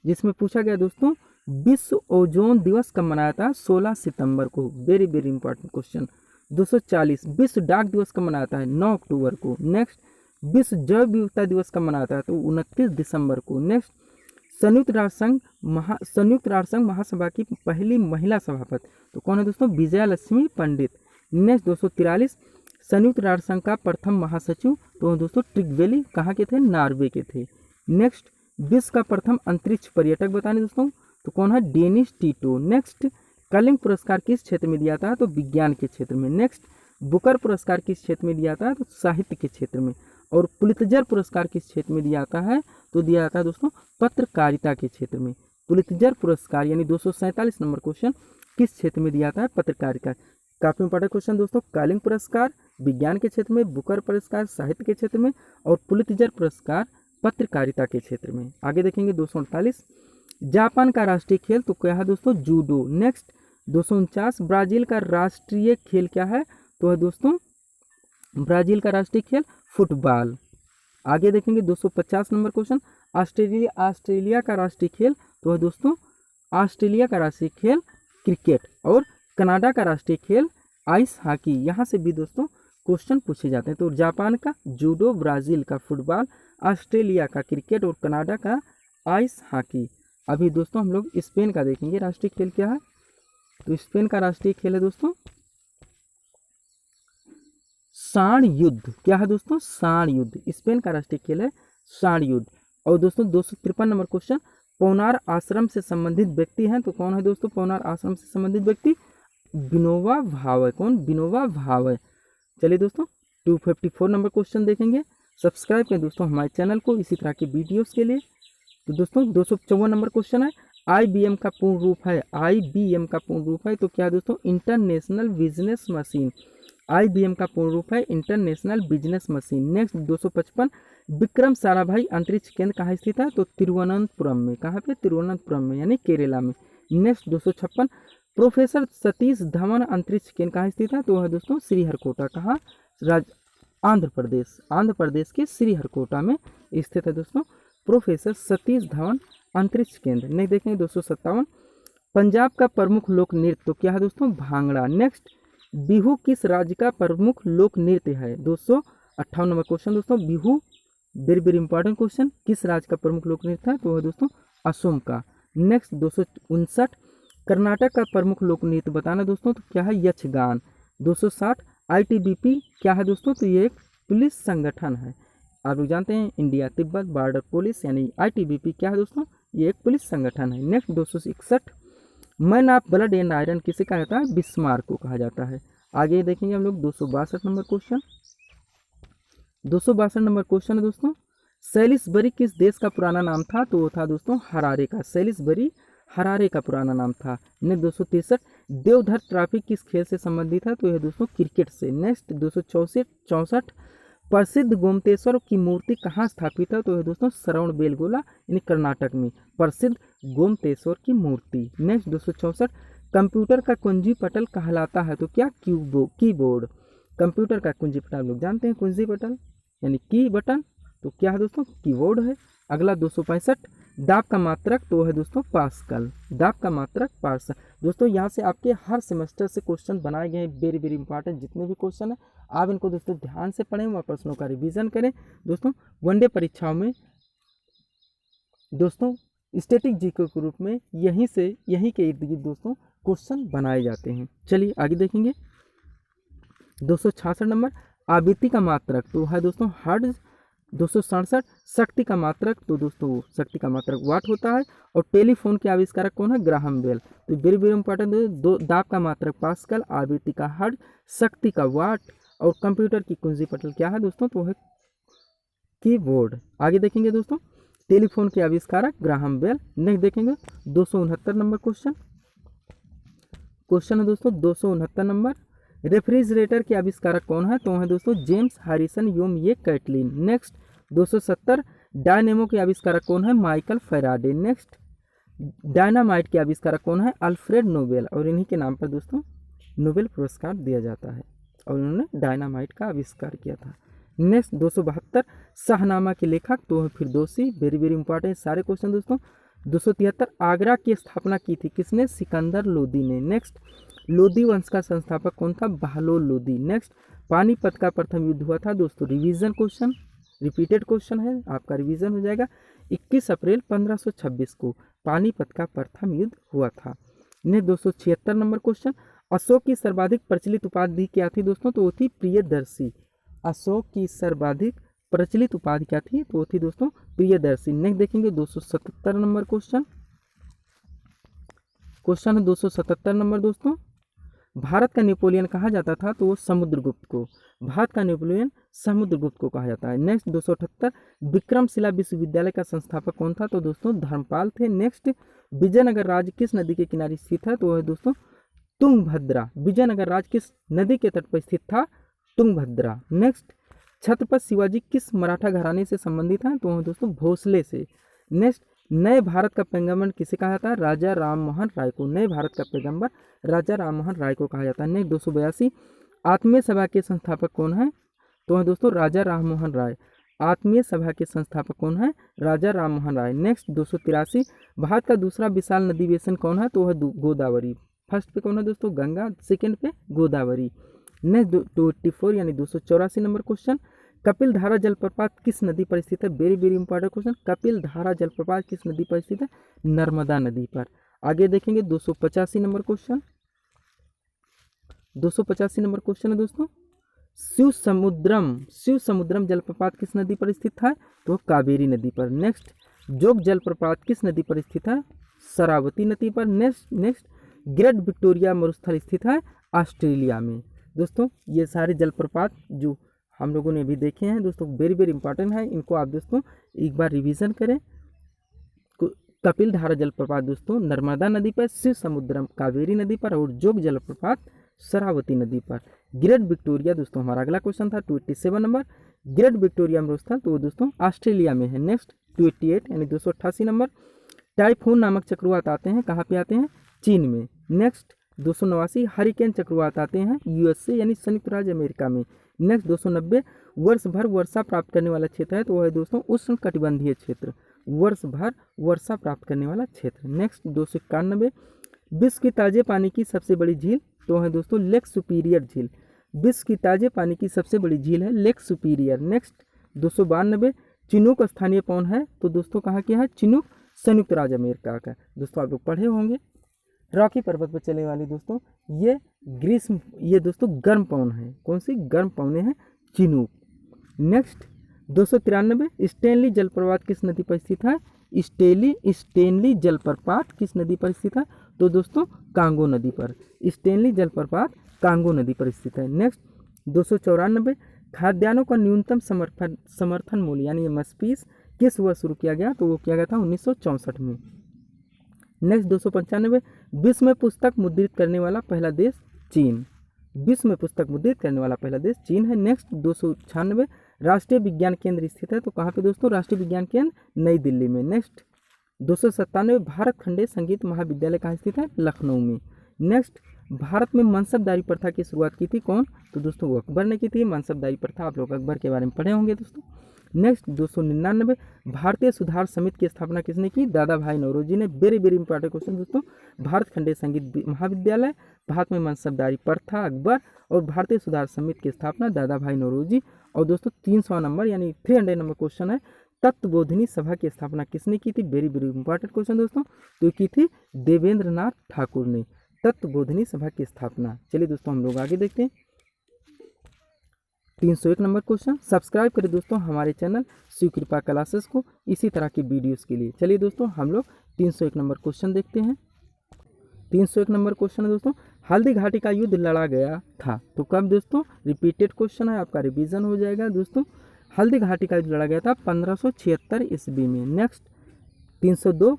जिसमें पूछा गया दोस्तों विश्व ओजोन दिवस कब मनाया था? 16 सितंबर को। Very very important question. 240 विश्व डाक दिवस कब मनाता है? 9 अक्टूबर को। नेक्स्ट विश्व जैव विविधता दिवस कब मनाता है? तो 29 दिसंबर को। नेक्स्ट संयुक्त राष्ट्र संघ महासभा की पहली महिला सभापति तो कौन है दोस्तों? विजया लक्ष्मी पंडित। नेक्स्ट 243 संयुक्त राष्ट्र संघ का प्रथम महासचिव तो दोस्तों ट्रिगवेली कहाँ के थे? नॉर्वे के थे। नेक्स्ट विश्व का प्रथम अंतरिक्ष पर्यटक बताने दोस्तों, तो कौन है? डेनिस टीटो। नेक्स्ट कलिंग पुरस्कार किस क्षेत्र में दिया था? तो विज्ञान के क्षेत्र में। नेक्स्ट बुकर पुरस्कार किस क्षेत्र में दिया था? तो साहित्य के क्षेत्र में। और पुलित्जर पुरस्कार किस क्षेत्र में दिया जाता है? तो दिया जाता है दोस्तों पत्रकारिता के क्षेत्र में। पुलित्जर पुरस्कार यानी 247 नंबर क्वेश्चन किस क्षेत्र में दिया जाता है? पत्रकारिता। काफी इंपॉर्टेंट क्वेश्चन दोस्तों। कलिंग पुरस्कार विज्ञान के क्षेत्र में, बुकर पुरस्कार साहित्य के क्षेत्र में और पुलित्जर पुरस्कार पत्रकारिता के क्षेत्र में। आगे देखेंगे 248 जापान का राष्ट्रीय खेल तो क्या है दोस्तों? जूडो। नेक्स्ट 249 ब्राजील का राष्ट्रीय खेल क्या है? तो है दोस्तों ब्राजील का राष्ट्रीय खेल फुटबॉल। आगे देखेंगे 250 नंबर क्वेश्चन ऑस्ट्रेलिया का राष्ट्रीय खेल तो है दोस्तों ऑस्ट्रेलिया का राष्ट्रीय खेल क्रिकेट और कनाडा का राष्ट्रीय खेल आइस हॉकी। यहाँ से भी दोस्तों क्वेश्चन पूछे जाते हैं। तो जापान का जूडो, ब्राजील का फुटबॉल, ऑस्ट्रेलिया का क्रिकेट और कनाडा का आइस हॉकी। अभी दोस्तों हम लोग स्पेन का देखेंगे राष्ट्रीय खेल क्या है। तो स्पेन का राष्ट्रीय खेल है दोस्तों सांड युद्ध। क्या है दोस्तों? सांड युद्ध। स्पेन का राष्ट्रीय खेल है सांड युद्ध। और दोस्तों 253 नंबर क्वेश्चन पौनार आश्रम से संबंधित व्यक्ति हैं तो कौन है दोस्तों? पौनार आश्रम से संबंधित व्यक्ति विनोबा भावे। कौन? विनोबा भावे। चलिए दोस्तों 254 नंबर क्वेश्चन देखेंगे। सब्सक्राइब करें दोस्तों हमारे चैनल को इसी तरह के वीडियोस के लिए। तो दोस्तों 254 नंबर क्वेश्चन है IBM का पूर्ण रूप है। IBM का पूर्ण रूप है तो क्या दोस्तों? International business machine. IBM का पूर्ण रूप है international business machine. Next 255 Vikram Sarabhai अंतरिक्ष केंद्र कहाँ स्थित है? तो तिरुवनंतपुरम में। कहाँ पे? तिरुवनंतपुरम में यानी केरला में। नेक्स्ट 256 प्रोफेसर सतीश धवन अंतरिक्ष केंद्र कहाँ स्थित है? तो है दोस्तों श्रीहरिकोटा। कहाँ? आंध्र प्रदेश। आंध्र प्रदेश के श्रीहरिकोटा में स्थित है दोस्तों प्रोफेसर सतीश धवन अंतरिक्ष केंद्र। नेक्स्ट देखेंगे 257 पंजाब का प्रमुख लोक नृत्य तो क्या है दोस्तों? भांगड़ा। नेक्स्ट बिहू किस राज्य का प्रमुख लोक नृत्य है? 258 नंबर क्वेश्चन दोस्तों Bihu very very important question किस राज्य का प्रमुख लोक नृत्य है? तो है दोस्तों असम का। नेक्स्ट 259 कर्नाटक का प्रमुख लोक नृत्य बताना दोस्तों तो क्या है? यक्षगान। 260 ITBP क्या है दोस्तों? तो ये एक पुलिस संगठन है। आप लोग जानते हैं इंडिया तिब्बत बॉर्डर पुलिस यानी ITBP क्या है दोस्तों? ये एक पुलिस संगठन है। Next 261 man of blood and iron किसे कहा जाता है? बिस्मार्क को कहा जाता है। आगे देखेंगे हम लोग 262 नंबर क्वेश्चन। 262 नंबर क्वेश्चन है दोस्तों सैलिसबरी किस देश का पुराना नाम था? तो वो था दोस्तों हरारे का। सैलिसबरी हरारे का पुराना नाम था। नेक्स्ट 263 देवधर ट्रॉफी किस खेल से संबंधित है? तो यह दोस्तों क्रिकेट से। नेक्स्ट 264 प्रसिद्ध गोमतेश्वर की मूर्ति कहाँ स्थापित है? तो है दोस्तों श्रवणबेलगोला यानी कर्नाटक में प्रसिद्ध गोमतेश्वर की मूर्ति। नेक्स्ट 264, कंप्यूटर का कुंजी पटल कहलाता है तो क्या? कीबोर्ड। कंप्यूटर का कुंजी पटल लोग जानते हैं, कुंजी पटल यानी की बटन, तो क्या है दोस्तों? कीबोर्ड है। अगला 265, दाब का मात्रक तो है दोस्तों पास्कल। दाब का मात्रक पास्कल। दोस्तों यहाँ से आपके हर सेमेस्टर से क्वेश्चन बनाए गए हैं, वेरी वेरी इंपॉर्टेंट जितने भी क्वेश्चन हैं आप इनको दोस्तों ध्यान से पढ़ें और प्रश्नों का रिवीजन करें। दोस्तों वनडे परीक्षाओं में दोस्तों स्टैटिक जीके के रूप में यहीं के इर्द गिर्द दोस्तों क्वेश्चन बनाए जाते हैं। चलिए आगे देखेंगे। 266 नंबर, आवृत्ति का मात्रक तो है दोस्तों हर्ट्ज। 267, शक्ति का मात्रक तो दोस्तों शक्ति का मात्रक वाट होता है। और टेलीफोन के आविष्कारक कौन है? Graham Bell. तो वेरी वेरी इंपॉर्टेंट, दाब का मात्रक पास्कल, आवृत्ति का हर्ट्ज, शक्ति का वाट और कंप्यूटर की कुंजी पटल क्या है दोस्तों? तो है कीबोर्ड। आगे देखेंगे दोस्तों, टेलीफोन के आविष्कारक ग्राहम बेल। नेक्स्ट देखेंगे 269 नंबर क्वेश्चन है दोस्तों 269 नंबर, रेफ्रिजरेटर के आविष्कारक कौन है? तो है दोस्तों जेम्स हैरिसन योम ये कैटलिन। नेक्स्ट 270, डायनेमो के आविष्कारक कौन है? Michael Faraday. नेक्स्ट डायनामाइट के आविष्कारक कौन है? अल्फ्रेड नोबेल, और इन्हीं के नाम पर दोस्तों नोबेल पुरस्कार दिया जाता है और उन्होंने डायनामाइट का आविष्कार किया था। नेक्स्ट 272, शाहनामा के लेखक तो है फिरदौसी। वेरी वेरी इंपॉर्टेंट सारे क्वेश्चन दोस्तों। 273, आगरा की स्थापना की थी किसने? सिकंदर लोदी ने। नेक्स्ट लोदी वंश का संस्थापक कौन था? बहलोल लोदी। नेक्स्ट पानीपत का प्रथम युद्ध हुआ था दोस्तों, रिवीजन क्वेश्चन, रिपीटेड क्वेश्चन है, आपका रिवीजन हो जाएगा। 21 अप्रैल 1526 को पानीपत का प्रथम युद्ध हुआ था। नेक्स्ट 276 नंबर क्वेश्चन, अशोक की सर्वाधिक प्रचलित उपाधि क्या थी दोस्तों? तो वो थी प्रियदर्शी। अशोक की सर्वाधिक प्रचलित उपाधि क्या थी? तो वो थी दोस्तों प्रियदर्शी। नेक्स्ट देखेंगे 277 नंबर क्वेश्चन है 277 नंबर दोस्तों, भारत का नेपोलियन कहा जाता था? तो वो समुद्रगुप्त को, भारत का नेपोलियन समुद्रगुप्त को कहा जाता है। नेक्स्ट 278, विक्रमशिला विश्वविद्यालय का संस्थापक कौन था? तो दोस्तों धर्मपाल थे। नेक्स्ट विजयनगर राज्य किस नदी के किनारे स्थित है? तो है दोस्तों तुंगभद्रा। विजयनगर राज्य किस नदी के तट पर स्थित था? तुंगभद्रा। नेक्स्ट छत्रपति शिवाजी किस मराठा घराने से संबंधित हैं? तो दोस्तों भोसले से। नेक्स्ट नए भारत का पैगंबर किसे कहा जाता है? राजा राम मोहन राय को। नए भारत का पैगंबर राजा राम मोहन राय को कहा जाता है। नेक्स्ट 282, आत्मीय सभा के संस्थापक कौन है? तो है दोस्तों राजा राम मोहन राय। आत्मीय सभा के संस्थापक कौन है? राजा राम मोहन राय। नेक्स्ट 283, भारत का दूसरा विशाल नदी बेसिन कौन है? तो है गोदावरी। फर्स्ट पे कौन है दोस्तों? गंगा, सेकेंड पे गोदावरी। नेक्स्ट 284 यानी 284 नंबर क्वेश्चन, कपिल धारा जलप्रपात किस नदी पर स्थित है? Very very important question, Kapil धारा जलप्रपात किस नदी पर स्थित है? नर्मदा नदी पर। आगे देखेंगे 285 नंबर क्वेश्चन 285 नंबर क्वेश्चन है दोस्तों, शिव समुद्रम जलप्रपात किस नदी पर स्थित है? तो कावेरी नदी पर। नेक्स्ट जोग जलप्रपात किस नदी पर स्थित है? शरावती नदी पर। नेक्स्ट ग्रेट विक्टोरिया मरुस्थल स्थित है ऑस्ट्रेलिया में। दोस्तों ये सारे जलप्रपात जो हम लोगों ने अभी देखे हैं दोस्तों वेरी वेरी इंपॉर्टेंट है, इनको आप दोस्तों एक बार रिवीजन करें। कपिल धारा जलप्रपात दोस्तों नर्मदा नदी पर, शिव समुद्रम कावेरी नदी पर और जोग जलप्रपात शरावती नदी पर। ग्रेट विक्टोरिया दोस्तों हमारा अगला क्वेश्चन था 287 नंबर, ग्रेट विक्टोरिया मरुस्थल तो दोस्तों ऑस्ट्रेलिया में है। नेक्स्ट 288 यानी 288 नंबर, टाइफून नामक चक्रवात आते हैं कहाँ पे आते हैं? चीन में। नेक्स्ट 289 हरिकेन चक्रवात आते हैं यूएसए यानी संयुक्त राज्य अमेरिका में। नेक्स्ट 290 वर्ष भर वर्षा प्राप्त करने वाला क्षेत्र है तो वह दोस्तों उष्ण कटिबंधीय क्षेत्र, वर्ष भर वर्षा प्राप्त करने वाला क्षेत्र। नेक्स्ट 291 विश्व की ताजे पानी की सबसे बड़ी झील तो है दोस्तों लेक सुपीरियर झील, विश्व की ताजे पानी की सबसे बड़ी झील है लेक सुपीरियर। नेक्स्ट 292 चिनूक स्थानीय पवन है तो दोस्तों कहाँ के है? चिनूक संयुक्त राज्य अमेरिका का। दोस्तों आप लोग पढ़े होंगे रॉकी पर्वत पर चलने वाली दोस्तों ये दोस्तों गर्म पवन है। कौन सी गर्म पवने हैं? चिनूक। नेक्स्ट 293 स्टेनली जलप्रपात किस नदी पर स्थित है? स्टेनली जलप्रपात किस नदी पर स्थित है? तो दोस्तों कांगो नदी पर। स्टेनली जलप्रपात कांगो नदी पर स्थित है। नेक्स्ट 294 खाद्यान्नों का न्यूनतम समर्थन मूल्य यानी एमएसपी किस वर्ष शुरू किया गया? तो वो किया गया था 1964 में। नेक्स्ट 295 विश्व में पुस्तक मुद्रित करने वाला पहला देश चीन, विश्व में पुस्तक मुद्रित करने वाला पहला देश चीन है। नेक्स्ट 296 राष्ट्रीय विज्ञान केंद्र स्थित है? तो कहाँ पे दोस्तों? राष्ट्रीय विज्ञान केंद्र नई दिल्ली में। नेक्स्ट 297 भारत खंडे संगीत महाविद्यालय कहाँ स्थित है? लखनऊ में। नेक्स्ट भारत में मनसबदारी प्रथा की शुरुआत की थी कौन? तो दोस्तों वो अकबर ने की थी मनसबदारी प्रथा। आप लोग अकबर के बारे में पढ़े होंगे दोस्तों। नेक्स्ट 299 भारतीय सुधार समिति की स्थापना किसने की? दादा भाई नौरोजी ने। वेरी वेरी इंपॉर्टेंट क्वेश्चन दोस्तों। भारत खंडे संगीत महाविद्यालय, भारत में मनसबदारी प्रथा अकबर, और भारतीय सुधार समिति की स्थापना दादा भाई नौरोजी। और दोस्तों 300 नंबर यानी 300 नंबर क्वेश्चन है, तत्वबोधिनी सभा की स्थापना किसने की थी? वेरी वेरी इंपॉर्टेंट क्वेश्चन दोस्तों। तो की थी देवेंद्र नाथ ठाकुर ने तत्वबोधिनी सभा की स्थापना। चलिए दोस्तों हम लोग आगे देखते हैं। 301 नंबर क्वेश्चन। सब्सक्राइब करें दोस्तों हमारे चैनल शिव कृपा क्लासेस को इसी तरह की वीडियोस के लिए। चलिए दोस्तों हम लोग 301 नंबर क्वेश्चन देखते हैं। 301 नंबर क्वेश्चन है दोस्तों, हल्दी घाटी का युद्ध लड़ा गया था? तो कब दोस्तों? रिपीटेड क्वेश्चन है, आपका रिवीजन हो जाएगा दोस्तों। हल्दी घाटी का युद्ध लड़ा गया था 1576 ईस्वी में। नेक्स्ट 302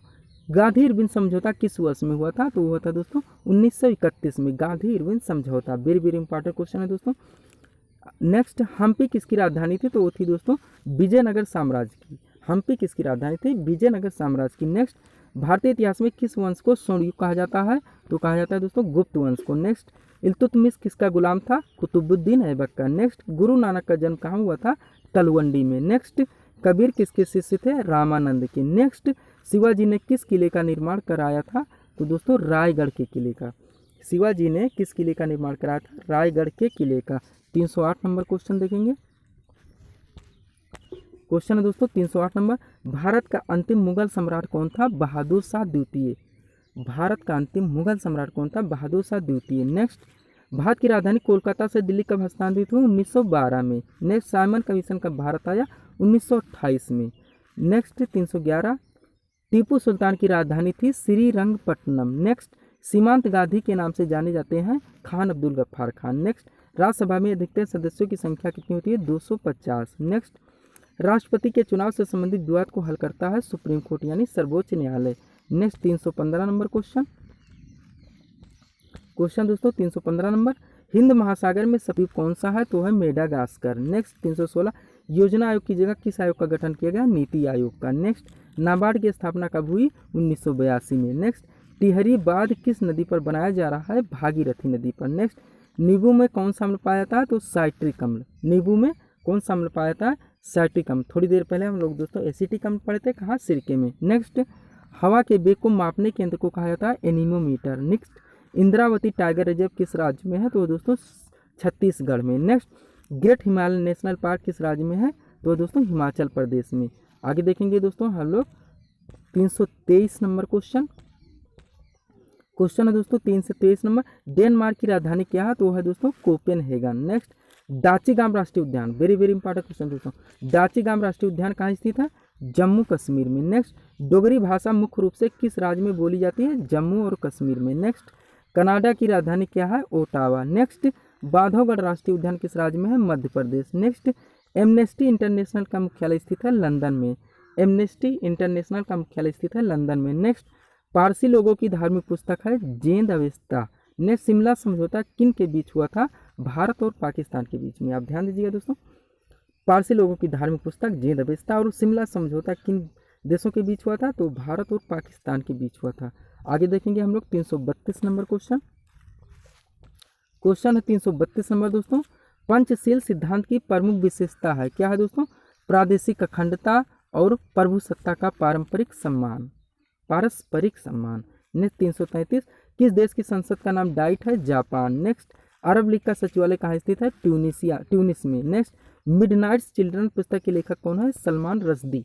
गांधी इरविन समझौता किस वर्ष में हुआ था? तो हुआ था दोस्तों 1931 में, गांधी इरविन समझौता। वेरी वेरी इंपॉर्टेंट क्वेश्चन है दोस्तों। नेक्स्ट हम्पी किसकी राजधानी थी? तो वो थी दोस्तों विजयनगर साम्राज्य की। हम्पी किसकी राजधानी थी? विजयनगर साम्राज्य की। नेक्स्ट भारतीय इतिहास में किस वंश को स्वर्णयुग कहा जाता है? तो कहा जाता है दोस्तों गुप्त वंश को। नेक्स्ट इल्तुतमिश किसका गुलाम था? कुतुबुद्दीन ऐबक का। नेक्स्ट गुरु नानक का जन्म कहाँ हुआ था? तलवंडी में। नेक्स्ट कबीर किसके शिष्य थे? रामानंद के। नेक्स्ट शिवाजी ने किस किले का निर्माण कराया था? तो दोस्तों रायगढ़ के किले का। शिवाजी ने किस किले का निर्माण कराया था? रायगढ़ के किले का। 308 नंबर क्वेश्चन देखेंगे। क्वेश्चन है दोस्तों 308 नंबर, भारत का अंतिम मुगल सम्राट कौन था? बहादुर शाह द्वितीय। भारत का अंतिम मुगल सम्राट कौन था? बहादुर शाह द्वितीय। नेक्स्ट भारत की राजधानी कोलकाता से दिल्ली कब हस्तांतरित हुई? 1912 में। नेक्स्ट साइमन कमीशन कब भारत आया? 1928 में। नेक्स्ट 311 टीपू सुल्तान की राजधानी थी श्रीरंगपट्टनम। नेक्स्ट सीमांत गांधी के नाम से जाने जाते हैं खान अब्दुल गफ्फार खान। नेक्स्ट राज्यसभा में अधिकतर सदस्यों की संख्या कितनी होती है? 250। नेक्स्ट राष्ट्रपति के चुनाव से संबंधित विवाद को हल करता है सुप्रीम कोर्ट यानी सर्वोच्च न्यायालय। Next 315 number question. क्वेश्चन दोस्तों 315 नंबर, हिंद महासागर में सद्वीप कौन सा है? तो है मेडागास्कर। नेक्स्ट 316 योजना आयोग की जगह किस आयोग का गठन किया गया? नीति आयोग का। नेक्स्ट नाबार्ड की स्थापना कब हुई? 1982 में। नेक्स्ट टिहरी बांध किस नदी पर बनाया जा रहा है? भागीरथी नदी पर। नेक्स्ट नींबू में कौन सा अम्ल पाया जाता है? तो साइट्रिक अम्ल। नींबू में कौन सा अम्ल पाया जाता है? साइट्रिक अम्ल। थोड़ी देर पहले हम लोग दोस्तों एसिटिक अम्ल पढ़े थे, कहाँ? सिरके में। नेक्स्ट हवा के वेग को मापने के यंत्र को कहा जाता है anemometer. Next Indravati tiger reserve किस राज्य में है? तो दोस्तों छत्तीसगढ़ में। Next great Himalaya national park किस राज्य में है? तो दोस्तों हिमाचल प्रदेश में। आगे देखेंगे दोस्तों हम लोग 323 नंबर क्वेश्चन। क्वेश्चन है दोस्तों 323 नंबर, डेनमार्क की राजधानी क्या है? तो है दोस्तों कोपेनहेगन। नेक्स्ट दाचीगाम राष्ट्रीय उद्यान, वेरी वेरी इंपॉर्टेंट क्वेश्चन दोस्तों। दाचीगाम राष्ट्रीय उद्यान कहाँ स्थित है? जम्मू कश्मीर में। नेक्स्ट डोगरी भाषा मुख्य रूप से किस राज्य में बोली जाती है? जम्मू और कश्मीर में। नेक्स्ट कनाडा की राजधानी क्या है? ओटावा। नेक्स्ट बांधवगढ़ राष्ट्रीय उद्यान किस राज्य में है? Madhya Pradesh. Next amnesty international का मुख्यालय स्थित है लंदन में। एमनेस्टी इंटरनेशनल का मुख्यालय स्थित है लंदन में। नेक्स्ट पारसी लोगों की धार्मिक पुस्तक है जेंद अवेस्ता। नेक्स्ट शिमला समझौता किन के बीच हुआ था? भारत और पाकिस्तान के बीच में। आप ध्यान दीजिएगा दोस्तों, पारसी लोगों की धार्मिक पुस्तक जेंद अवेस्ता और शिमला समझौता किन देशों के बीच हुआ था? तो भारत और पाकिस्तान के बीच हुआ था। आगे देखेंगे हम लोग 332 नंबर क्वेश्चन। क्वेश्चन है 332 नंबर दोस्तों, पंचशील सिद्धांत की प्रमुख विशेषता है क्या है दोस्तों? प्रादेशिक अखंडता और प्रभुसत्ता का पारंपरिक सम्मान, पारस्परिक सम्मान। नेक्स्ट 333 किस देश की संसद का नाम डाइट है? जापान। नेक्स्ट अरब लीग का सचिवालय कहाँ स्थित है? ट्यूनिस में। नेक्स्ट मिडनाइट्स चिल्ड्रन पुस्तक के लेखक कौन है? सलमान रश्दी।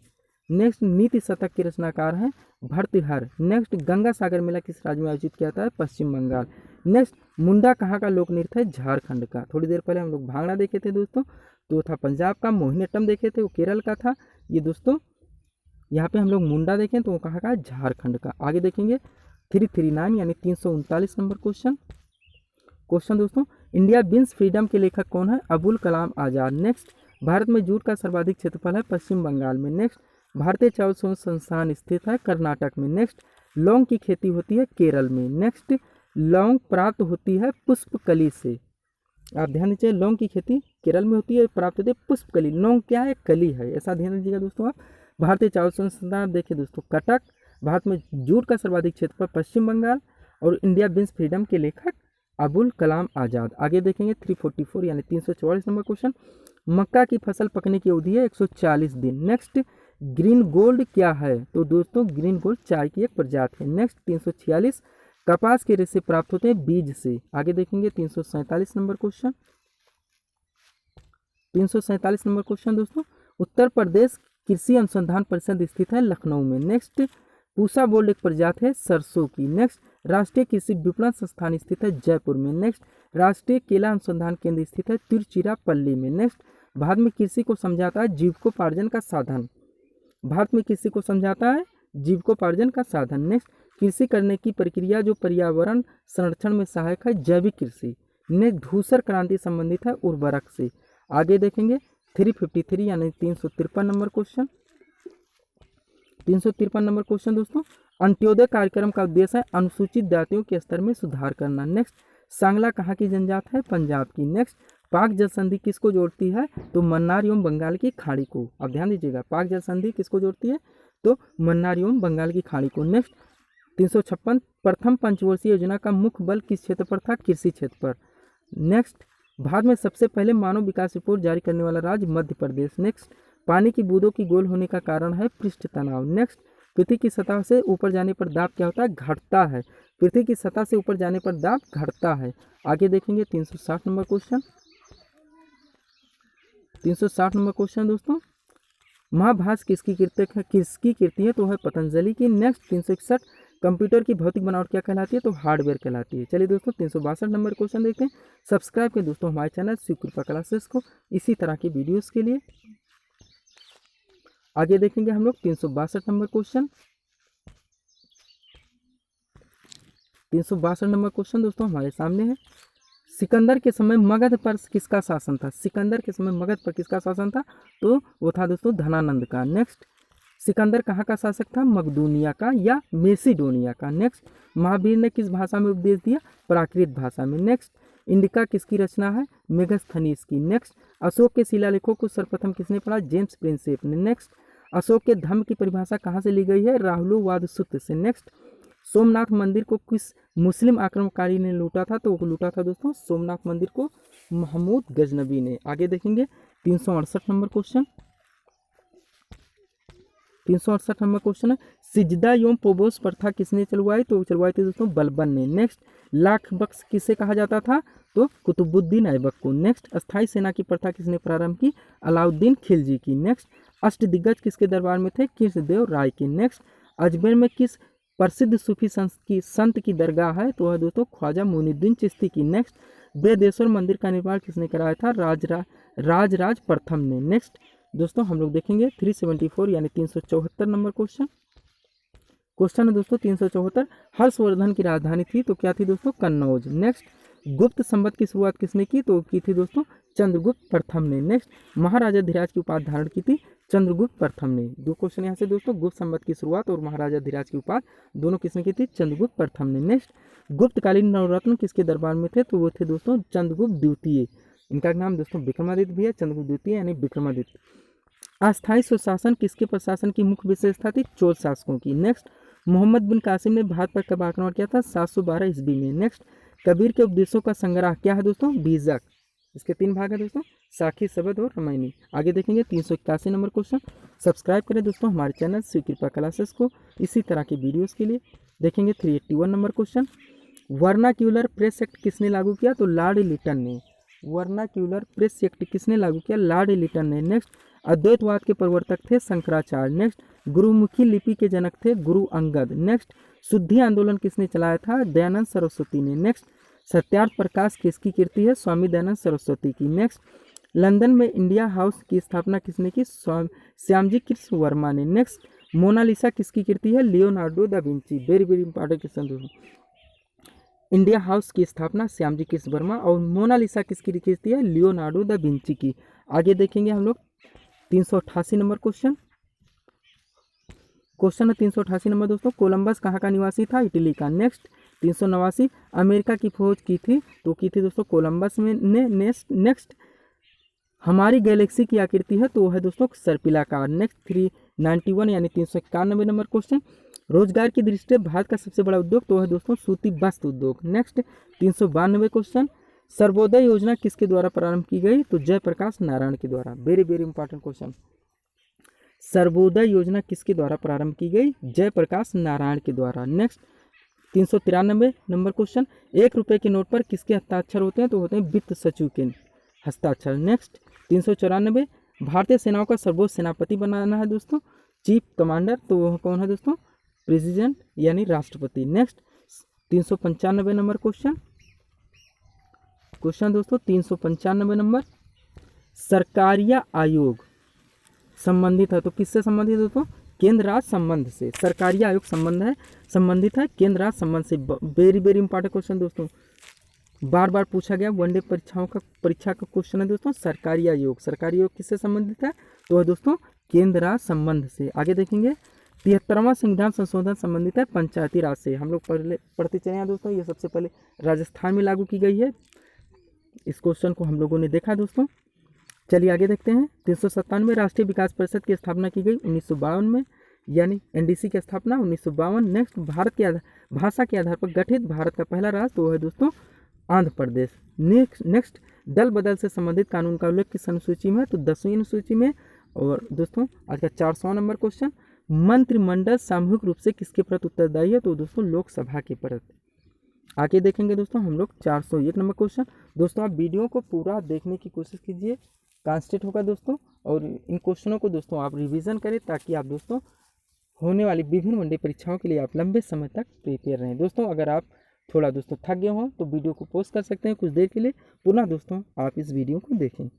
नेक्स्ट नीति शतक के रचनाकार हैं भर्तृहर। नेक्स्ट गंगा सागर मेला किस राज्य में आयोजित किया जाता है? पश्चिम बंगाल। नेक्स्ट मुंडा कहाँ का लोक नृत्य है? झारखंड का। थोड़ी देर पहले हम लोग भांगड़ा देखे थे दोस्तों, तो था पंजाब का। मोहिनीअट्टम देखे थे, वो केरल का था। ये दोस्तों यहाँ पे हम लोग मुंडा देखें तो वो कहाँ का? झारखंड का। आगे देखेंगे 339 यानी 339 नंबर क्वेश्चन। क्वेश्चन दोस्तों, इंडिया विंस फ्रीडम के लेखक कौन है? अबुल कलाम आजाद। नेक्स्ट भारत में जूट का सर्वाधिक क्षेत्रफल है पश्चिम बंगाल में। नेक्स्ट भारतीय चावल शोध संस्थान स्थित है कर्नाटक में। नेक्स्ट लौंग की खेती होती है केरल में। नेक्स्ट लौंग प्राप्त होती है पुष्पकली से। आप ध्यान दीजिए, लौंग की खेती केरल में होती है, प्राप्त होती है पुष्पकली। लौंग क्या है? कली है, ऐसा ध्यान दीजिएगा दोस्तों आप। भारतीय चावल संस्थान देखिए दोस्तों कटक। भारत में जूट का सर्वाधिक क्षेत्रफल पश्चिम बंगाल। और इंडिया बीन्स फ्रीडम के लेखक अबुल कलाम आज़ाद। आगे देखेंगे 344 यानी 344 नंबर क्वेश्चन, मक्का की फसल पकने की अवधि है 140 दिन। नेक्स्ट, ग्रीन गोल्ड क्या है? तो दोस्तों ग्रीन गोल्ड चाय की एक प्रजाति है। नेक्स्ट 346, कपास के रेशे प्राप्त होते हैं बीज से। आगे देखेंगे 347 नंबर क्वेश्चन। 347 नंबर क्वेश्चन दोस्तों, उत्तर प्रदेश कृषि अनुसंधान परिषद स्थित है लखनऊ में। नेक्स्ट, पूसा बोल्ड एक प्रजाति है सरसों की। नेक्स्ट, राष्ट्रीय कृषि विपणन संस्थान स्थित है जयपुर में। नेक्स्ट, राष्ट्रीय केला अनुसंधान केंद्र स्थित है तिरुचिरापल्ली में। नेक्स्ट, भारत में कृषि को समझाता है जीविकोपार्जन का साधन। भारत में कृषि को समझाता है जीविकोपार्जन का साधन। नेक्स्ट, कृषि करने की प्रक्रिया जो पर्यावरण संरक्षण में सहायक है जैविक कृषि। नेक्स्ट, धूसर क्रांति संबंधित है उर्वरक से। आगे देखेंगे 353 यानी 353 नंबर क्वेश्चन। 353 नंबर क्वेश्चन दोस्तों, अंत्योदय कार्यक्रम का उद्देश्य है अनुसूचित जातियों के स्तर में सुधार करना। नेक्स्ट, सांगला कहाँ की जनजाति है? पंजाब की। नेक्स्ट, पाक जल संधि किसको जोड़ती है? तो मन्नार एवं बंगाल की खाड़ी को। अब ध्यान दीजिएगा, पाक जल संधि किसको जोड़ती है? तो मन्नार एवं बंगाल की खाड़ी को। नेक्स्ट 356, प्रथम पंचवर्षीय योजना का मुख्य बल किस क्षेत्र पर था? कृषि क्षेत्र पर। नेक्स्ट, भारत में सबसे पहले मानव विकास रिपोर्ट जारी करने वाला राज्य मध्य प्रदेश। नेक्स्ट, पानी की बूंदों की गोल होने का कारण है पृष्ठ तनाव। नेक्स्ट, पृथ्वी की सतह से ऊपर जाने पर दाब क्या होता है? घटता है। पृथ्वी की सतह से ऊपर जाने पर दाब घटता है। आगे देखेंगे 360 नंबर क्वेश्चन। 360 नंबर क्वेश्चन दोस्तों, महाभाष्य किसकी कृति है? तो है पतंजलि की। नेक्स्ट 361, कंप्यूटर की भौतिक बनावट क्या कहलाती है? तो हार्डवेयर कहलाती है। चलिए दोस्तों 362 नंबर क्वेश्चन देखते हैं। सब्सक्राइब करें दोस्तों हमारे चैनल शिव कृपा क्लासेस को इसी तरह की वीडियोस के लिए। आगे देखेंगे हम लोग 362 नंबर क्वेश्चन। 362 नंबर क्वेश्चन दोस्तों हमारे सामने है। सिकंदर के समय मगध पर किसका शासन था? सिकंदर के समय मगध पर किसका शासन था? तो वो था दोस्तों धनानंद का। नेक्स्ट, सिकंदर कहाँ का शासक था? मकदूनिया का या मेसिडोनिया का। नेक्स्ट, महावीर ने किस भाषा में उपदेश दिया? प्राकृत भाषा में। नेक्स्ट, इंडिका किसकी रचना है? मेगस्थनीज की। नेक्स्ट, अशोक के शिलालेखों को सर्वप्रथम किसने पढ़ा? जेम्स प्रिंसेप ने। नेक्स्ट, अशोक के धम्म की परिभाषा कहाँ से ली गई है? राहुलोवाद सूत्र से। नेक्स्ट, सोमनाथ मंदिर को किस मुस्लिम आक्रमणकारी ने लूटा था? तो वो लूटा था दोस्तों सोमनाथ मंदिर को महमूद गजनबी ने। आगे देखेंगे 368 नंबर क्वेश्चन। 368 नंबर क्वेश्चन है, सिजदा एवं पोबोस प्रथा किसने चलवाई? तो चलवाई थी दोस्तों बलबन ने। नेक्स्ट, लाख बख्श किसे कहा जाता था? तो कुतुबुद्दीन ऐबक को। नेक्स्ट, अस्थाई सेना की प्रथा किसने प्रारंभ की? अलाउद्दीन खिलजी की। नेक्स्ट, अष्टदिग्गज किसके दरबार में थे? कृष्णदेव राय की। नेक्स्ट, अजमेर में किस प्रसिद्ध सूफी संत की दरगाह है? तो है दोस्तों ख्वाजा मोइनुद्दीन चिश्ती की। नेक्स्ट, बेदेश्वर मंदिर का निर्माण किसने कराया था? राजराज प्रथम ने। नेक्स्ट दोस्तों हम लोग देखेंगे 374 यानी 374 नंबर क्वेश्चन। क्वेश्चन है दोस्तों 374, हर्षवर्धन की राजधानी थी तो क्या थी दोस्तों? कन्नौज। नेक्स्ट, गुप्त संवत की शुरुआत किसने की? तो की थी दोस्तों चंद्रगुप्त प्रथम ने। नेक्स्ट, महाराजा धीराज की उपाधि धारण की थी चंद्रगुप्त प्रथम ने। दो क्वेश्चन यहाँ से दोस्तों, गुप्त संवत की शुरुआत और महाराजा धीराज की उपाधि दोनों किसने की थी? चंद्रगुप्त प्रथम ने। नेक्स्ट, गुप्तकालीन नवरत्न किसके दरबार में थे? तो वो थे दोस्तों चंद्रगुप्त द्वितीय। इनका नाम दोस्तों विक्रमादित्य भी है, चंद्रगुप्त द्वितीय यानी विक्रमादित्य। अस्थायी स्वशासन किसके प्रशासन की मुख्य विशेषता थी? चोल शासकों की। नेक्स्ट, मोहम्मद बिन कासिम ने भारत पर कब आक्रमण किया था? 712 ईस्वी में। नेक्स्ट, कबीर के उपदेशों का संग्रह क्या है दोस्तों? बीजक। इसके 3 भाग है दोस्तों, साखी, शबद और रामायणी। आगे देखेंगे 381 नंबर क्वेश्चन। सब्सक्राइब करें दोस्तों हमारे चैनल शिव कृपा क्लासेस को इसी तरह की वीडियोस के लिए। देखेंगे 381 number question, vernacular press act किसने लागू किया? तो लॉर्ड लिटन ने। वर्नाक्यूलर प्रेस एक्ट किसने लागू किया? लॉर्ड लिटन ने। नेक्स्ट, अद्वैतवाद के प्रवर्तक थे शंकराचार्य। नेक्स्ट, गुरुमुखी लिपि के जनक थे गुरु अंगद। नेक्स्ट, शुद्धि आंदोलन किसने चलाया था? दयानंद सरस्वती ने। नेक्स्ट, सत्यार्थ प्रकाश किसकी कीर्ति है? स्वामी दयानंद सरस्वती की। नेक्स्ट, लंदन में इंडिया हाउस की स्थापना किसने की? श्यामजी कृष्ण वर्मा ने। नेक्स्ट, मोनालिसा किसकी कीर्ति है? Leonardo da Vinci. Very very important question दोस्तों। इंडिया हाउस की स्थापना श्यामजी कृष्ण वर्मा और मोनालिसा किसकी कीर्ति है? लियोनार्डो दा विंची की। आगे देखेंगे हम लोग 388 नंबर क्वेश्चन। क्वेश्चन है 388 नंबर दोस्तों, कोलंबस कहाँ का निवासी था? इटली का। नेक्स्ट, 389 अमेरिका की खोज की थी तो की थी दोस्तों कोलंबस में ने। नेक्स्ट हमारी गैलेक्सी की आकृति है तो वो है दोस्तों सर्पिलाकार। नेक्स्ट 391 यानी 391 नंबर क्वेश्चन, रोजगार की दृष्टि से भारत का सबसे बड़ा उद्योग तो है दोस्तों सूती वस्त्र उद्योग। नेक्स्ट 392 क्वेश्चन, सर्वोदय योजना किसके द्वारा प्रारंभ की गई तो जयप्रकाश नारायण के द्वारा। Very very important question, Sarvodaya योजना किसके द्वारा प्रारंभ की गई, जयप्रकाश नारायण के द्वारा। नेक्स्ट 393 नंबर क्वेश्चन, 1 रुपये के नोट पर किसके हस्ताक्षर होते हैं तो होते हैं वित्त सचिव के हस्ताक्षर। नेक्स्ट 394, भारतीय सेनाओं का सर्वोच्च सेनापति बनाना है दोस्तों चीफ कमांडर तो वह कौन है दोस्तों, प्रेसिडेंट यानी राष्ट्रपति। नेक्स्ट 395 नंबर क्वेश्चन दोस्तों 395 नंबर, सरकारिया आयोग संबंधित है तो किससे संबंधित है दोस्तों, केंद्र राज्य संबंध से। सरकारी आयोग संबंधित है केंद्र राज्य संबंध से। वेरी वेरी इंपॉर्टेंट क्वेश्चन दोस्तों, बार बार पूछा गया वनडे परीक्षा का क्वेश्चन है दोस्तों। सरकारी आयोग किससे संबंधित है तो है दोस्तों केंद्र राज्य संबंध से। आगे देखेंगे 73वां संविधान संशोधन संबंधित है पंचायती राज से। हम लोग पहले पढ़ते चले हैं दोस्तों, ये सबसे पहले राजस्थान में लागू की गई है। इस क्वेश्चन को हम लोगों ने देखा दोस्तों। चलिए आगे देखते हैं 397 राष्ट्रीय विकास परिषद की स्थापना की गई 1952 में, यानी एनडीसी की स्थापना 1952। नेक्स्ट भारत के भाषा के आधार पर गठित भारत का पहला राज्य तो है दोस्तों आंध्र प्रदेश। नेक्स्ट दल बदल से संबंधित कानून का उल्लेख किस अनुसूची में है तो 10वीं अनुसूची में। और दोस्तों आज का 400 नंबर क्वेश्चन, मंत्रिमंडल सामूहिक रूप से किसके प्रति उत्तरदायी है तो दोस्तों लोकसभा के प्रति। आगे देखेंगे दोस्तों हम लोग 401 नंबर क्वेश्चन। दोस्तों आप वीडियो को पूरा देखने की कोशिश कीजिए, कॉन्सेंट्रेट होगा दोस्तों, और इन क्वेश्चनों को दोस्तों आप रिवीजन करें ताकि आप दोस्तों होने वाली विभिन्न वनडे परीक्षाओं के लिए आप लंबे समय तक प्रिपेयर रहें। दोस्तों अगर आप थोड़ा दोस्तों थक गए हों तो वीडियो को पॉज कर सकते हैं कुछ देर के लिए, पुनः दोस्तों आप इस वीडियो को देखें।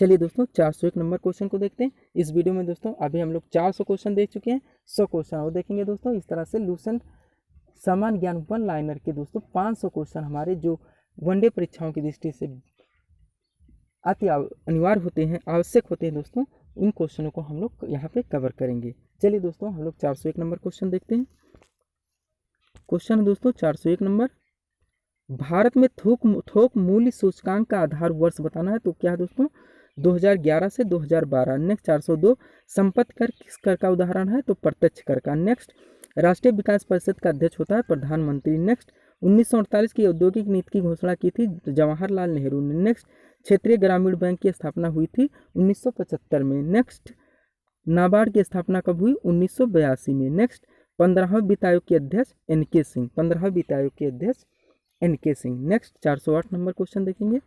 चलिए दोस्तों 401 नंबर क्वेश्चन को देखते हैं। इस वीडियो में दोस्तों अभी हम लोग 400 क्वेश्चन देख चुके हैं, 100 क्वेश्चन और देखेंगे दोस्तों। इस तरह से लूसेंट सामान्य ज्ञान वन लाइनर के दोस्तों 500 क्वेश्चन हमारे जो वनडे परीक्षाओं की दृष्टि से अति अनिवार्य होते हैं, आवश्यक होते हैं दोस्तों, उन क्वेश्चनों को हम लोग यहाँ पे कवर करेंगे। चलिए दोस्तों हम लोग 401 नंबर क्वेश्चन देखते हैं। क्वेश्चन दोस्तों 401 नंबर, भारत में थोक मूल्य सूचकांक का आधार वर्ष बताना है तो क्या है दोस्तों 2011 से 2012। नेक्स्ट 402, संपत्ति कर किस कर का उदाहरण है तो प्रत्यक्ष कर का। नेक्स्ट राष्ट्रीय विकास परिषद का अध्यक्ष होता है प्रधानमंत्री। नेक्स्ट 1948 की औद्योगिक नीति की घोषणा की थी जवाहरलाल नेहरू ने। नेक्स्ट क्षेत्रीय ग्रामीण बैंक की स्थापना हुई थी 1975 में। नेक्स्ट नाबार्ड की स्थापना कब हुई 1982 में। नेक्स्ट 15वें वित्त आयोग के अध्यक्ष एन.के. सिंह, 15वें वित्त आयोग के अध्यक्ष NK. Singh. Next 408 number question देखेंगे।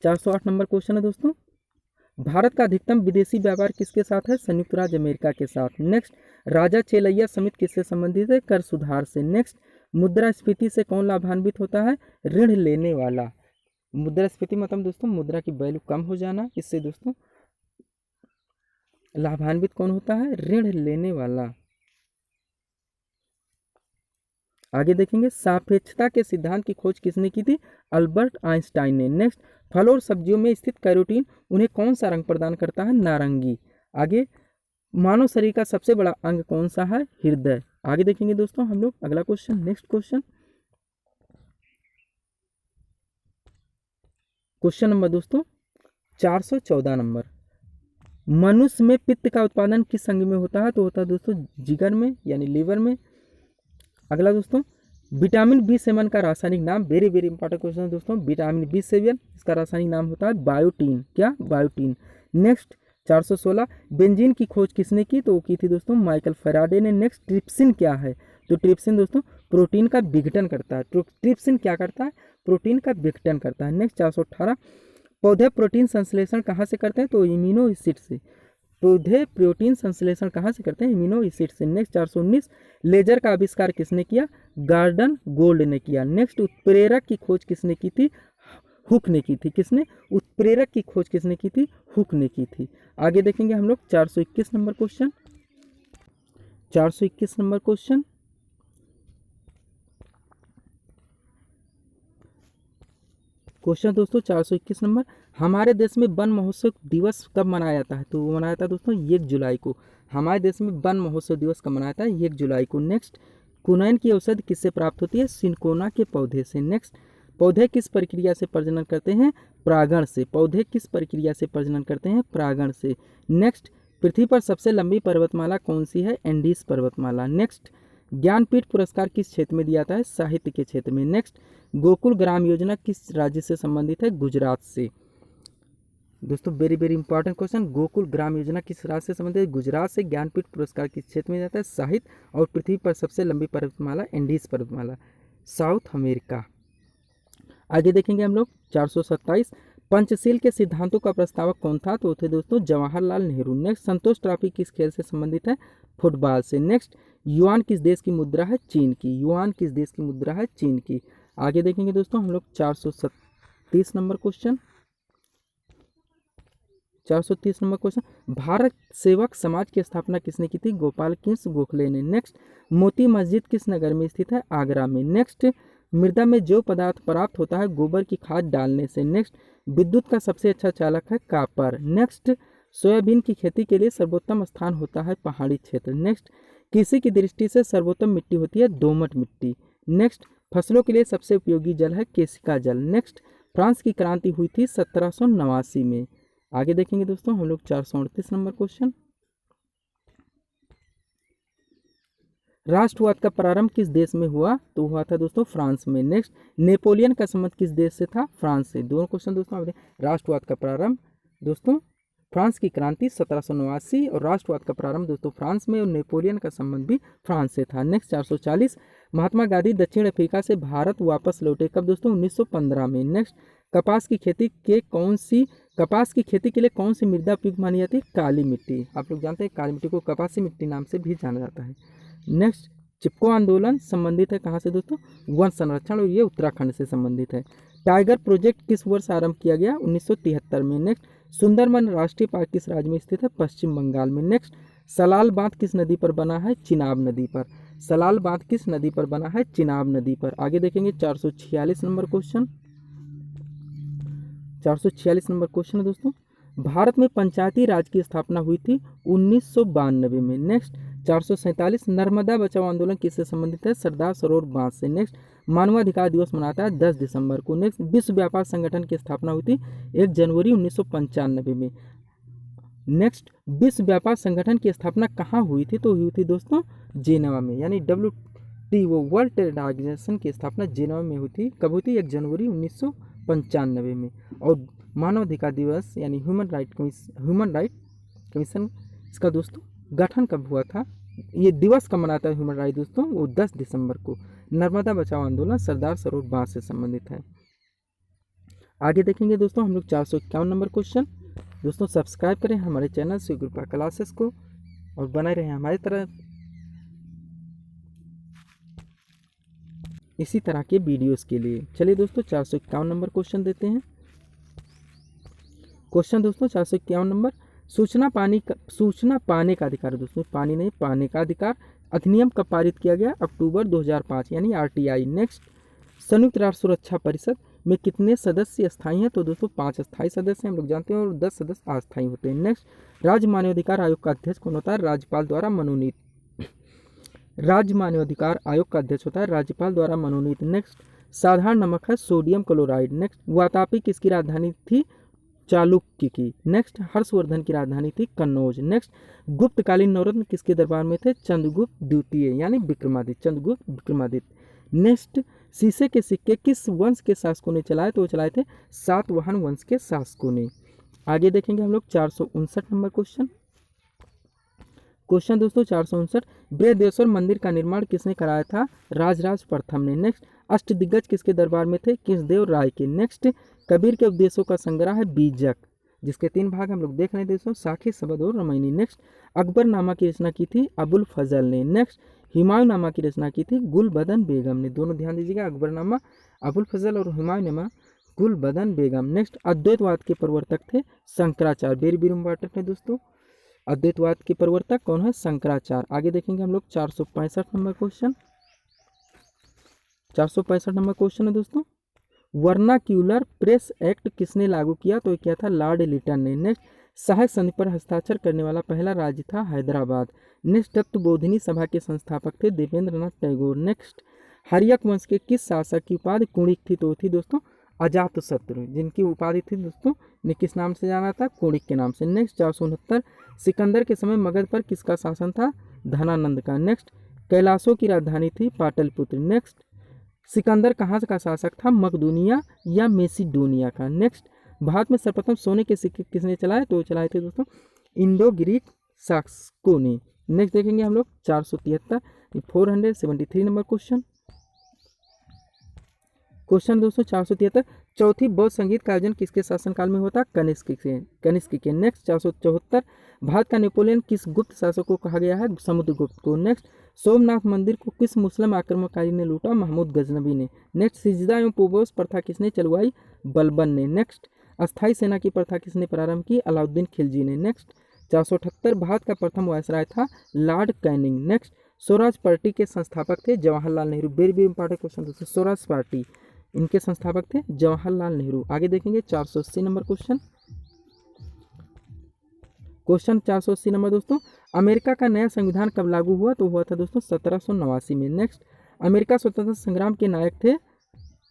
408 नंबर क्वेश्चन है दोस्तों, भारत का अधिकतम विदेशी व्यापार किसके साथ है संयुक्त राज्य अमेरिका के साथ। नेक्स्ट राजा चेलैया समिति किससे संबंधित है कर सुधार से। नेक्स्ट मुद्रास्फीति से कौन लाभान्वित होता है ऋण लेने वाला। मुद्रास्फीति मतलब दोस्तों मुद्रा की वैल्यू कम हो जाना, इससे दोस्तों लाभान्वित कौन होता है ऋण लेने वाला। आगे देखेंगे सापेक्षता के सिद्धांत की खोज किसने की थी अल्बर्ट आइंस्टाइन ने। नेक्स्ट फल और सब्जियों में स्थित कैरोटीन उन्हें कौन सा रंग प्रदान करता है नारंगी। आगे मानव शरीर का सबसे बड़ा अंग कौन सा है हृदय। आगे देखेंगे दोस्तों हम लोग अगला क्वेश्चन। नेक्स्ट क्वेश्चन नंबर दोस्तों 414 नंबर, मनुष्य में पित्त का उत्पादन किस अंग में होता है तो होता है दोस्तों जिगर में यानी लीवर में। अगला दोस्तों विटामिन बी सेवन का रासायनिक नाम, वेरी वेरी इंपॉर्टेंट क्वेश्चन है दोस्तों। विटामिन बी सेवन इसका रासायनिक नाम होता है बायोटीन। क्या बायोटीन। नेक्स्ट 416, बेंजीन की खोज किसने की तो वो की थी दोस्तों माइकल फैराडे ने। नेक्स्ट ट्रिप्सिन क्या है तो ट्रिप्सिन दोस्तों प्रोटीन का विघटन करता है। ट्रिप्सिन क्या करता है प्रोटीन का विघटन करता है। नेक्स्ट 418, पौधे प्रोटीन संश्लेषण कहाँ से करते हैं तो इम्यूनो एसिड से। पौधे प्रोटीन संश्लेषण कहाँ से करते हैं इम्यूनो एसिड से। नेक्स्ट 419, लेजर का आविष्कार किसने किया गार्डन गोल्ड ने किया। नेक्स्ट उत्प्रेरक की खोज किसने की थी हुक ने की थी। किसने उत्प्रेरक की खोज किसने की थी हुक ने की थी। आगे देखेंगे हम लोग 421 नंबर क्वेश्चन। 421 नंबर क्वेश्चन, दोस्तों 421 नंबर, हमारे देश में वन महोत्सव दिवस कब मनाया जाता है तो वो मनाया जाता है दोस्तों 1 जुलाई को। हमारे देश में वन महोत्सव दिवस कब मनाया जाता है 1 जुलाई को। नेक्स्ट कुनैन की औषधि किससे प्राप्त होती है? सिनकोना के पौधे से। नेक्स्ट, पौधे किस प्रक्रिया से प्रजनन करते हैं? परागण से। पौधे किस प्रक्रिया से प्रजनन करते हैं? परागण से। नेक्स्ट, पृथ्वी पर सबसे लंबी पर्वतमाला कौन सी है? एंडीज पर्वतमाला। नेक्स्ट, ज्ञानपीठ पुरस्कार किस क्षेत्र में दिया जाता है? साहित्य के क्षेत्र में। नेक्स्ट, गोकुल ग्राम योजना किस राज्य से संबंधित है? गुजरात से। दोस्तों very very important question, Gokul Gram Yojana किस राज्य से संबंधित है? गुजरात से। ज्ञानपीठ पुरस्कार किस क्षेत्र में जाता है? साहित्य। और पृथ्वी पर सबसे लंबी पर्वतमाला एंडीज पर्वतमाला, साउथ अमेरिका। आगे देखेंगे हम लोग 427, पंचशील के सिद्धांतों का प्रस्तावक कौन था? तो थे दोस्तों जवाहरलाल नेहरू। नेक्स्ट, संतोष ट्रॉफी किस खेल से संबंधित है? फुटबॉल से। नेक्स्ट, युआन किस देश की मुद्रा है? चीन की। युआन किस देश की मुद्रा है? चीन की। आगे देखेंगे दोस्तों हम लोग 430 number question. 430 number question, Bharat सेवक समाज की स्थापना किसने की थी? गोपाल कृष्ण गोखले ने। नेक्स्ट, मोती मस्जिद किस नगर में स्थित है? आगरा में। नेक्स्ट, मृदा में जो पदार्थ प्राप्त होता है गोबर की खाद डालने से। नेक्स्ट, विद्युत का सबसे अच्छा चालक है कॉपर। नेक्स्ट, सोयाबीन की खेती के लिए सर्वोत्तम स्थान होता है पहाड़ी क्षेत्र। नेक्स्ट, कृषि की दृष्टि से सर्वोत्तम मिट्टी होती है दोमट मिट्टी। नेक्स्ट, फसलों के लिए सबसे उपयोगी जल है केशिका जल। नेक्स्ट, फ्रांस की क्रांति हुई थी 1789 में। आगे देखेंगे दोस्तों हम लोग 438 नंबर क्वेश्चन, राष्ट्रवाद का प्रारंभ किस देश में हुआ? तो हुआ था दोस्तों फ्रांस में। नेक्स्ट, नेपोलियन का संबंध किस देश से था? फ्रांस से। दोनों क्वेश्चन दोस्तों आप राष्ट्रवाद का प्रारंभ दोस्तों फ्रांस की क्रांति 1789 और राष्ट्रवाद का प्रारंभ दोस्तों फ्रांस में और नेपोलियन का संबंध भी फ्रांस से था। नेक्स्ट 440, महात्मा गांधी दक्षिण अफ्रीका से भारत वापस लौटे कब? दोस्तों 1915 में। नेक्स्ट, कपास की खेती के लिए कौन सी मृदा उपयुक्त मानी जाती है? काली मिट्टी। आप लोग जानते हैं काली मिट्टी को कपासी मिट्टी नाम से भी जाना जाता है। नेक्स्ट, चिपको आंदोलन संबंधित है कहाँ से दोस्तों? वन संरक्षण, और ये उत्तराखंड से संबंधित है। टाइगर प्रोजेक्ट किस वर्ष आरंभ किया गया? 1973 में। नेक्स्ट, सुंदरबन राष्ट्रीय पार्क किस राज्य में स्थित है? पश्चिम बंगाल में। नेक्स्ट, सलाल बांध किस नदी पर बना है? चिनाब नदी पर। सलाल बांध किस नदी पर बना है? चिनाब नदी पर। आगे देखेंगे 446 नंबर क्वेश्चन। 446 नंबर क्वेश्चन है दोस्तों, भारत में पंचायती राज की स्थापना हुई थी 1992 में। नेक्स्ट 447, नर्मदा बचाओ आंदोलन किससे संबंधित है? सरदार सरोवर बांध से। नेक्स्ट, मानवाधिकार दिवस मनाता है 10 दिसंबर को। नेक्स्ट, विश्व व्यापार संगठन की स्थापना हुई थी 1 जनवरी 1995 में। नेक्स्ट, विश्व व्यापार संगठन की स्थापना कहाँ हुई थी? तो हुई थी दोस्तों जेनेवा में, यानी WTO वर्ल्ड ट्रेड ऑर्गेनाइजेशन की स्थापना जेनेवा में हुई थी। कब हुई थी? 1 जनवरी 1995 में। और मानवाधिकार दिवस यानी ह्यूमन राइट कमीशन इसका दोस्तों गठन कब हुआ था? ये दिवस कब मनाता है ह्यूमन राइट दोस्तों? वो 10 दिसंबर को। नर्मदा बचाओ आंदोलन सरदार सरोवर बांध से संबंधित है। आगे देखेंगे दोस्तों हम लोग 451 नंबर क्वेश्चन। दोस्तों सब्सक्राइब करें हमारे चैनल सुकृपा क्लासेस को और बने रहें हमारी तरह इसी तरह के वीडियोस के लिए। चलिए दोस्तों 451 नंबर क्वेश्चन देते हैं। क्वेश्चन दोस्तों 451 नंबर, सूचना पाने का अधिकार दोस्तों, पानी नहीं पाने का अधिकार अधिनियम कब पारित किया गया? अक्टूबर 2005 यानी RTI। नेक्स्ट, संयुक्त राष्ट्र सुरक्षा परिषद में कितने सदस्य स्थायी हैं? तो दोस्तों 5 स्थायी सदस्य हम लोग जानते हैं और 10 सदस्य अस्थायी होते हैं। नेक्स्ट, राज्य मानवाधिकार आयोग का अध्यक्ष कौन होता है? राज्यपाल द्वारा मनोनीत। राज्य मानवाधिकार आयोग का अध्यक्ष होता है राज्यपाल द्वारा मनोनीत। नेक्स्ट, साधारण नमक है सोडियम क्लोराइड। नेक्स्ट, वातापी किसकी राजधानी थी? चालुक्य की। नेक्स्ट, हर्षवर्धन की राजधानी थी कन्नौज। नेक्स्ट, गुप्तकालीन नवरत्न किसके दरबार में थे? चंद्रगुप्त द्वितीय यानी विक्रमादित्य, चंद्रगुप्त विक्रमादित्य। नेक्स्ट, शीशे के सिक्के किस वंश के शासकों ने चलाए? तो चलाए थे सातवाहन वंश के शासकों ने। आगे देखेंगे हम लोग 459 नंबर क्वेश्चन। क्वेश्चन दोस्तों 459, बृहदेश्वर मंदिर का निर्माण किसने कराया था? राजराज प्रथम ने। नेक्स्ट, अष्टदिग्गज किसके दरबार में थे? कृष्णदेव राय के। नेक्स्ट, कबीर के उपदेशों का संग्रह है बीजक, जिसके 3 भाग हम लोग देख रहे हैं दोस्तों, साखी, शबद और रामायणी। नेक्स्ट, अकबरनामा की रचना की थी अबुल फजल ने। नेक्स्ट, हुमायूंनामा की रचना की थी गुलबदन बेगम ने। दोनों ध्यान दीजिएगा, अकबरनामा अबुल फजल और हुमायूंनामा गुलबदन बेगम। नेक्स्ट, अद्वैतवाद के प्रवर्तक थे शंकराचार्य। वेरी वेरी इंपॉर्टेंट है दोस्तों, अद्वैतवाद के प्रवर्तक कौन है? शंकराचार्य। आगे देखेंगे हम लोग 465 नंबर क्वेश्चन। 465 नंबर क्वेश्चन है दोस्तों, वर्नाक्यूलर प्रेस एक्ट किसने लागू किया? तो क्या था? लॉर्ड लिटन ने। नेक्स्ट, सहायक संधि पर हस्ताक्षर करने वाला पहला राज्य था हैदराबाद। नेक्स्ट, तत्वबोधिनी सभा के संस्थापक थे देवेंद्र नाथ टैगोर। नेक्स्ट, हर्यक वंश के किस शासक की उपाधि कुणिक थी? तो थी दोस्तों अजातशत्रु, जिनकी उपाधि थी दोस्तों ने किस नाम से जाना था? कुणिक के नाम से। नेक्स्ट, 469 सिकंदर के समय मगध पर किसका शासन था? धनानंद का। नेक्स्ट, कैलाशों की राजधानी थी पाटलिपुत्र। नेक्स्ट, सिकंदर कहाँ का शासक था? मकदूनिया या मेसिडोनिया का। नेक्स्ट, भारत में सर्वप्रथम सोने के सिक्के किसने चलाए? तो चलाए थे दोस्तों इंडो ग्रीक शासकों ने। नेक्स्ट देखेंगे हम लोग 473 473 नंबर क्वेश्चन। क्वेश्चन दोस्तों 473, चौथी बौद्ध संगीत का आयोजन किसके शासनकाल में होता? कनिष्क के। नेक्स्ट 474, भारत का नेपोलियन किस गुप्त शासक को कहा गया है? समुद्रगुप्त को। नेक्स्ट, सोमनाथ मंदिर को किस मुस्लिम आक्रमणकारी ने लूटा? महमूद गजनबी ने। नेक्स्ट, सिजदा एवं पोबोस प्रथा किसने चलवाई? बलबन ने। नेक्स्ट, अस्थायी सेना की प्रथा किसने प्रारंभ की? अलाउद्दीन खिलजी ने। नेक्स्ट 478, भारत का प्रथम वायसराय था Lord Canning. Next, Swaraj party के संस्थापक थे Jawaharlal Nehru. Very important question दोस्तों, स्वराज पार्टी इनके संस्थापक थे जवाहरलाल नेहरू। आगे देखेंगे 480 नंबर क्वेश्चन। क्वेश्चन 480 नंबर दोस्तों, अमेरिका का नया संविधान कब लागू हुआ? तो हुआ था दोस्तों 1789 में। नेक्स्ट, अमेरिका स्वतंत्रता संग्राम के नायक थे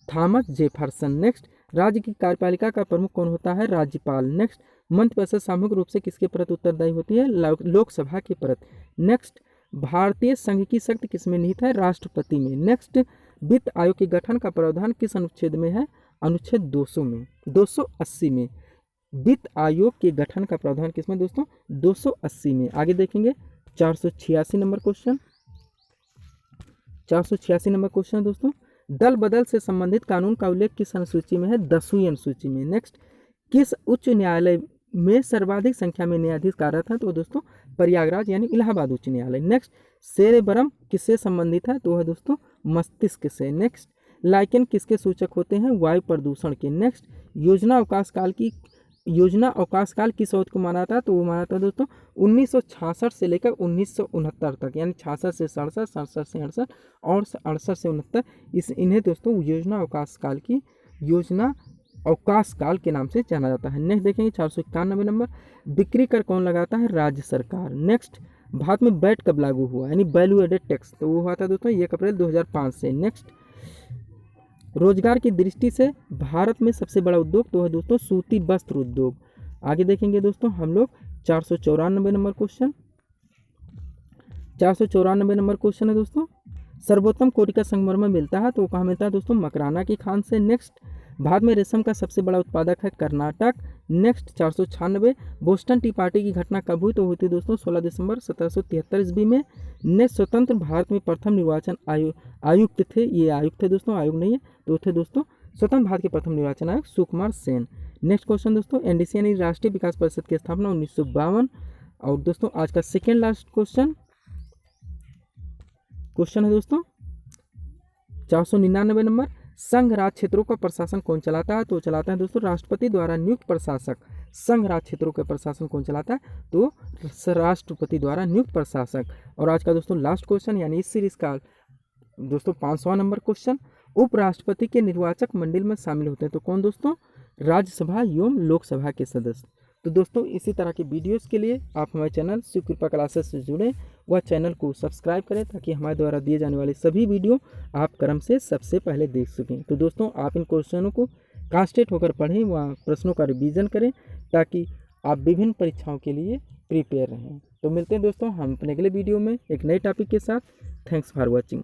थॉमस जेफरसन। नेक्स्ट, राज्य की कार्यपालिका का प्रमुख कौन होता है? राज्यपाल। नेक्स्ट, मंत्रिपरिषद सामूहिक रूप से किसके प्रति उत्तरदायी होती है? लोकसभा के प्रति। नेक्स्ट, भारतीय संघ की शक्ति किसमें निहित है? राष्ट्रपति में। नेक्स्ट, वित्त आयोग के गठन का प्रावधान किस अनुच्छेद में है? अनुच्छेद 200 में 280 में। वित्त आयोग के गठन का प्रावधान किसमें दोस्तों? 280 में। आगे देखेंगे 486 नंबर क्वेश्चन। 486 नंबर क्वेश्चन दोस्तों, दल बदल से संबंधित कानून का उल्लेख किस अनुसूची में है? 10वीं अनुसूची में। नेक्स्ट, किस उच्च न्यायालय में सर्वाधिक संख्या में न्यायाधीश कार्यरत हैं? तो दोस्तों प्रयागराज यानी इलाहाबाद उच्च न्यायालय। नेक्स्ट, सेरेब्रम किससे संबंधित है? तो है दोस्तों मस्तिष्क से। नेक्स्ट, लाइकेन किसके सूचक होते हैं? वायु प्रदूषण के। नेक्स्ट, योजना अवकाश काल किस अवधि को माना था? तो वो माना था दोस्तों 1966 से लेकर 1969 तक, यानी 66 से 67, 67 से 68 और 68 से 69। इन्हें दोस्तों योजना अवकाश काल के नाम से जाना जाता है। नेक्स्ट देखेंगे 491 नंबर, बिक्री कर कौन लगाता है? राज्य सरकार। नेक्स्ट, भारत में वैट कब लागू हुआ यानी वैल्यू एडेड टैक्स? तो वो हुआ था दोस्तों 1 अप्रैल 2005 से। नेक्स्ट, रोजगार की दृष्टि से भारत में सबसे बड़ा उद्योग तो है दोस्तों सूती वस्त्र उद्योग। आगे देखेंगे दोस्तों हम लोग 494 नंबर क्वेश्चन। 494 नंबर क्वेश्चन है दोस्तों, सर्वोत्तम कोटि का संगमरमर मिलता है तो कहाँ मिलता है दोस्तों? मकराना की खान से। नेक्स्ट, भारत में रेशम का सबसे बड़ा उत्पादक है Karnataka. Next 496, Boston T party की घटना कब हुई? तो हुई थी दोस्तों 16 दिसंबर 1773 ईस्वी में। नेक्स्ट, स्वतंत्र भारत में प्रथम निर्वाचन आयुक्त थे, ये आयुक्त थे दोस्तों, आयोग नहीं है, तो थे दोस्तों स्वतंत्र भारत के प्रथम निर्वाचन आयुक्त सुकुमार सेन। नेक्स्ट क्वेश्चन दोस्तों, एनडीसी यानी राष्ट्रीय विकास परिषद की स्थापना 1952। और दोस्तों आज का सेकेंड लास्ट क्वेश्चन है दोस्तों 499 नंबर, संघ राज्य क्षेत्रों का प्रशासन कौन चलाता है? तो चलाता है दोस्तों राष्ट्रपति द्वारा नियुक्त प्रशासक। संघ राज्य क्षेत्रों का प्रशासन कौन चलाता है? तो राष्ट्रपति द्वारा नियुक्त प्रशासक। और आज का दोस्तों लास्ट क्वेश्चन यानी इस सीरीज का दोस्तों 500वां नंबर क्वेश्चन, उपराष्ट्रपति के निर्वाचक मंडल में शामिल होते हैं तो कौन दोस्तों? राज्यसभा एवं लोकसभा के सदस्य। तो दोस्तों इसी तरह के वीडियोस के लिए आप हमारे चैनल शिव कृपा क्लासेस से जुड़ें, वह चैनल को सब्सक्राइब करें ताकि हमारे द्वारा दिए जाने वाले सभी वीडियो आप क्रम से सबसे पहले देख सकें। तो दोस्तों आप इन क्वेश्चनों को कॉन्सेंट्रेट होकर पढ़ें, वह प्रश्नों का रिवीजन करें ताकि आप विभिन्न परीक्षाओं के लिए प्रिपेयर रहें। तो मिलते हैं दोस्तों हम अपने अगले वीडियो में एक नए टॉपिक के साथ। Thanks for watching.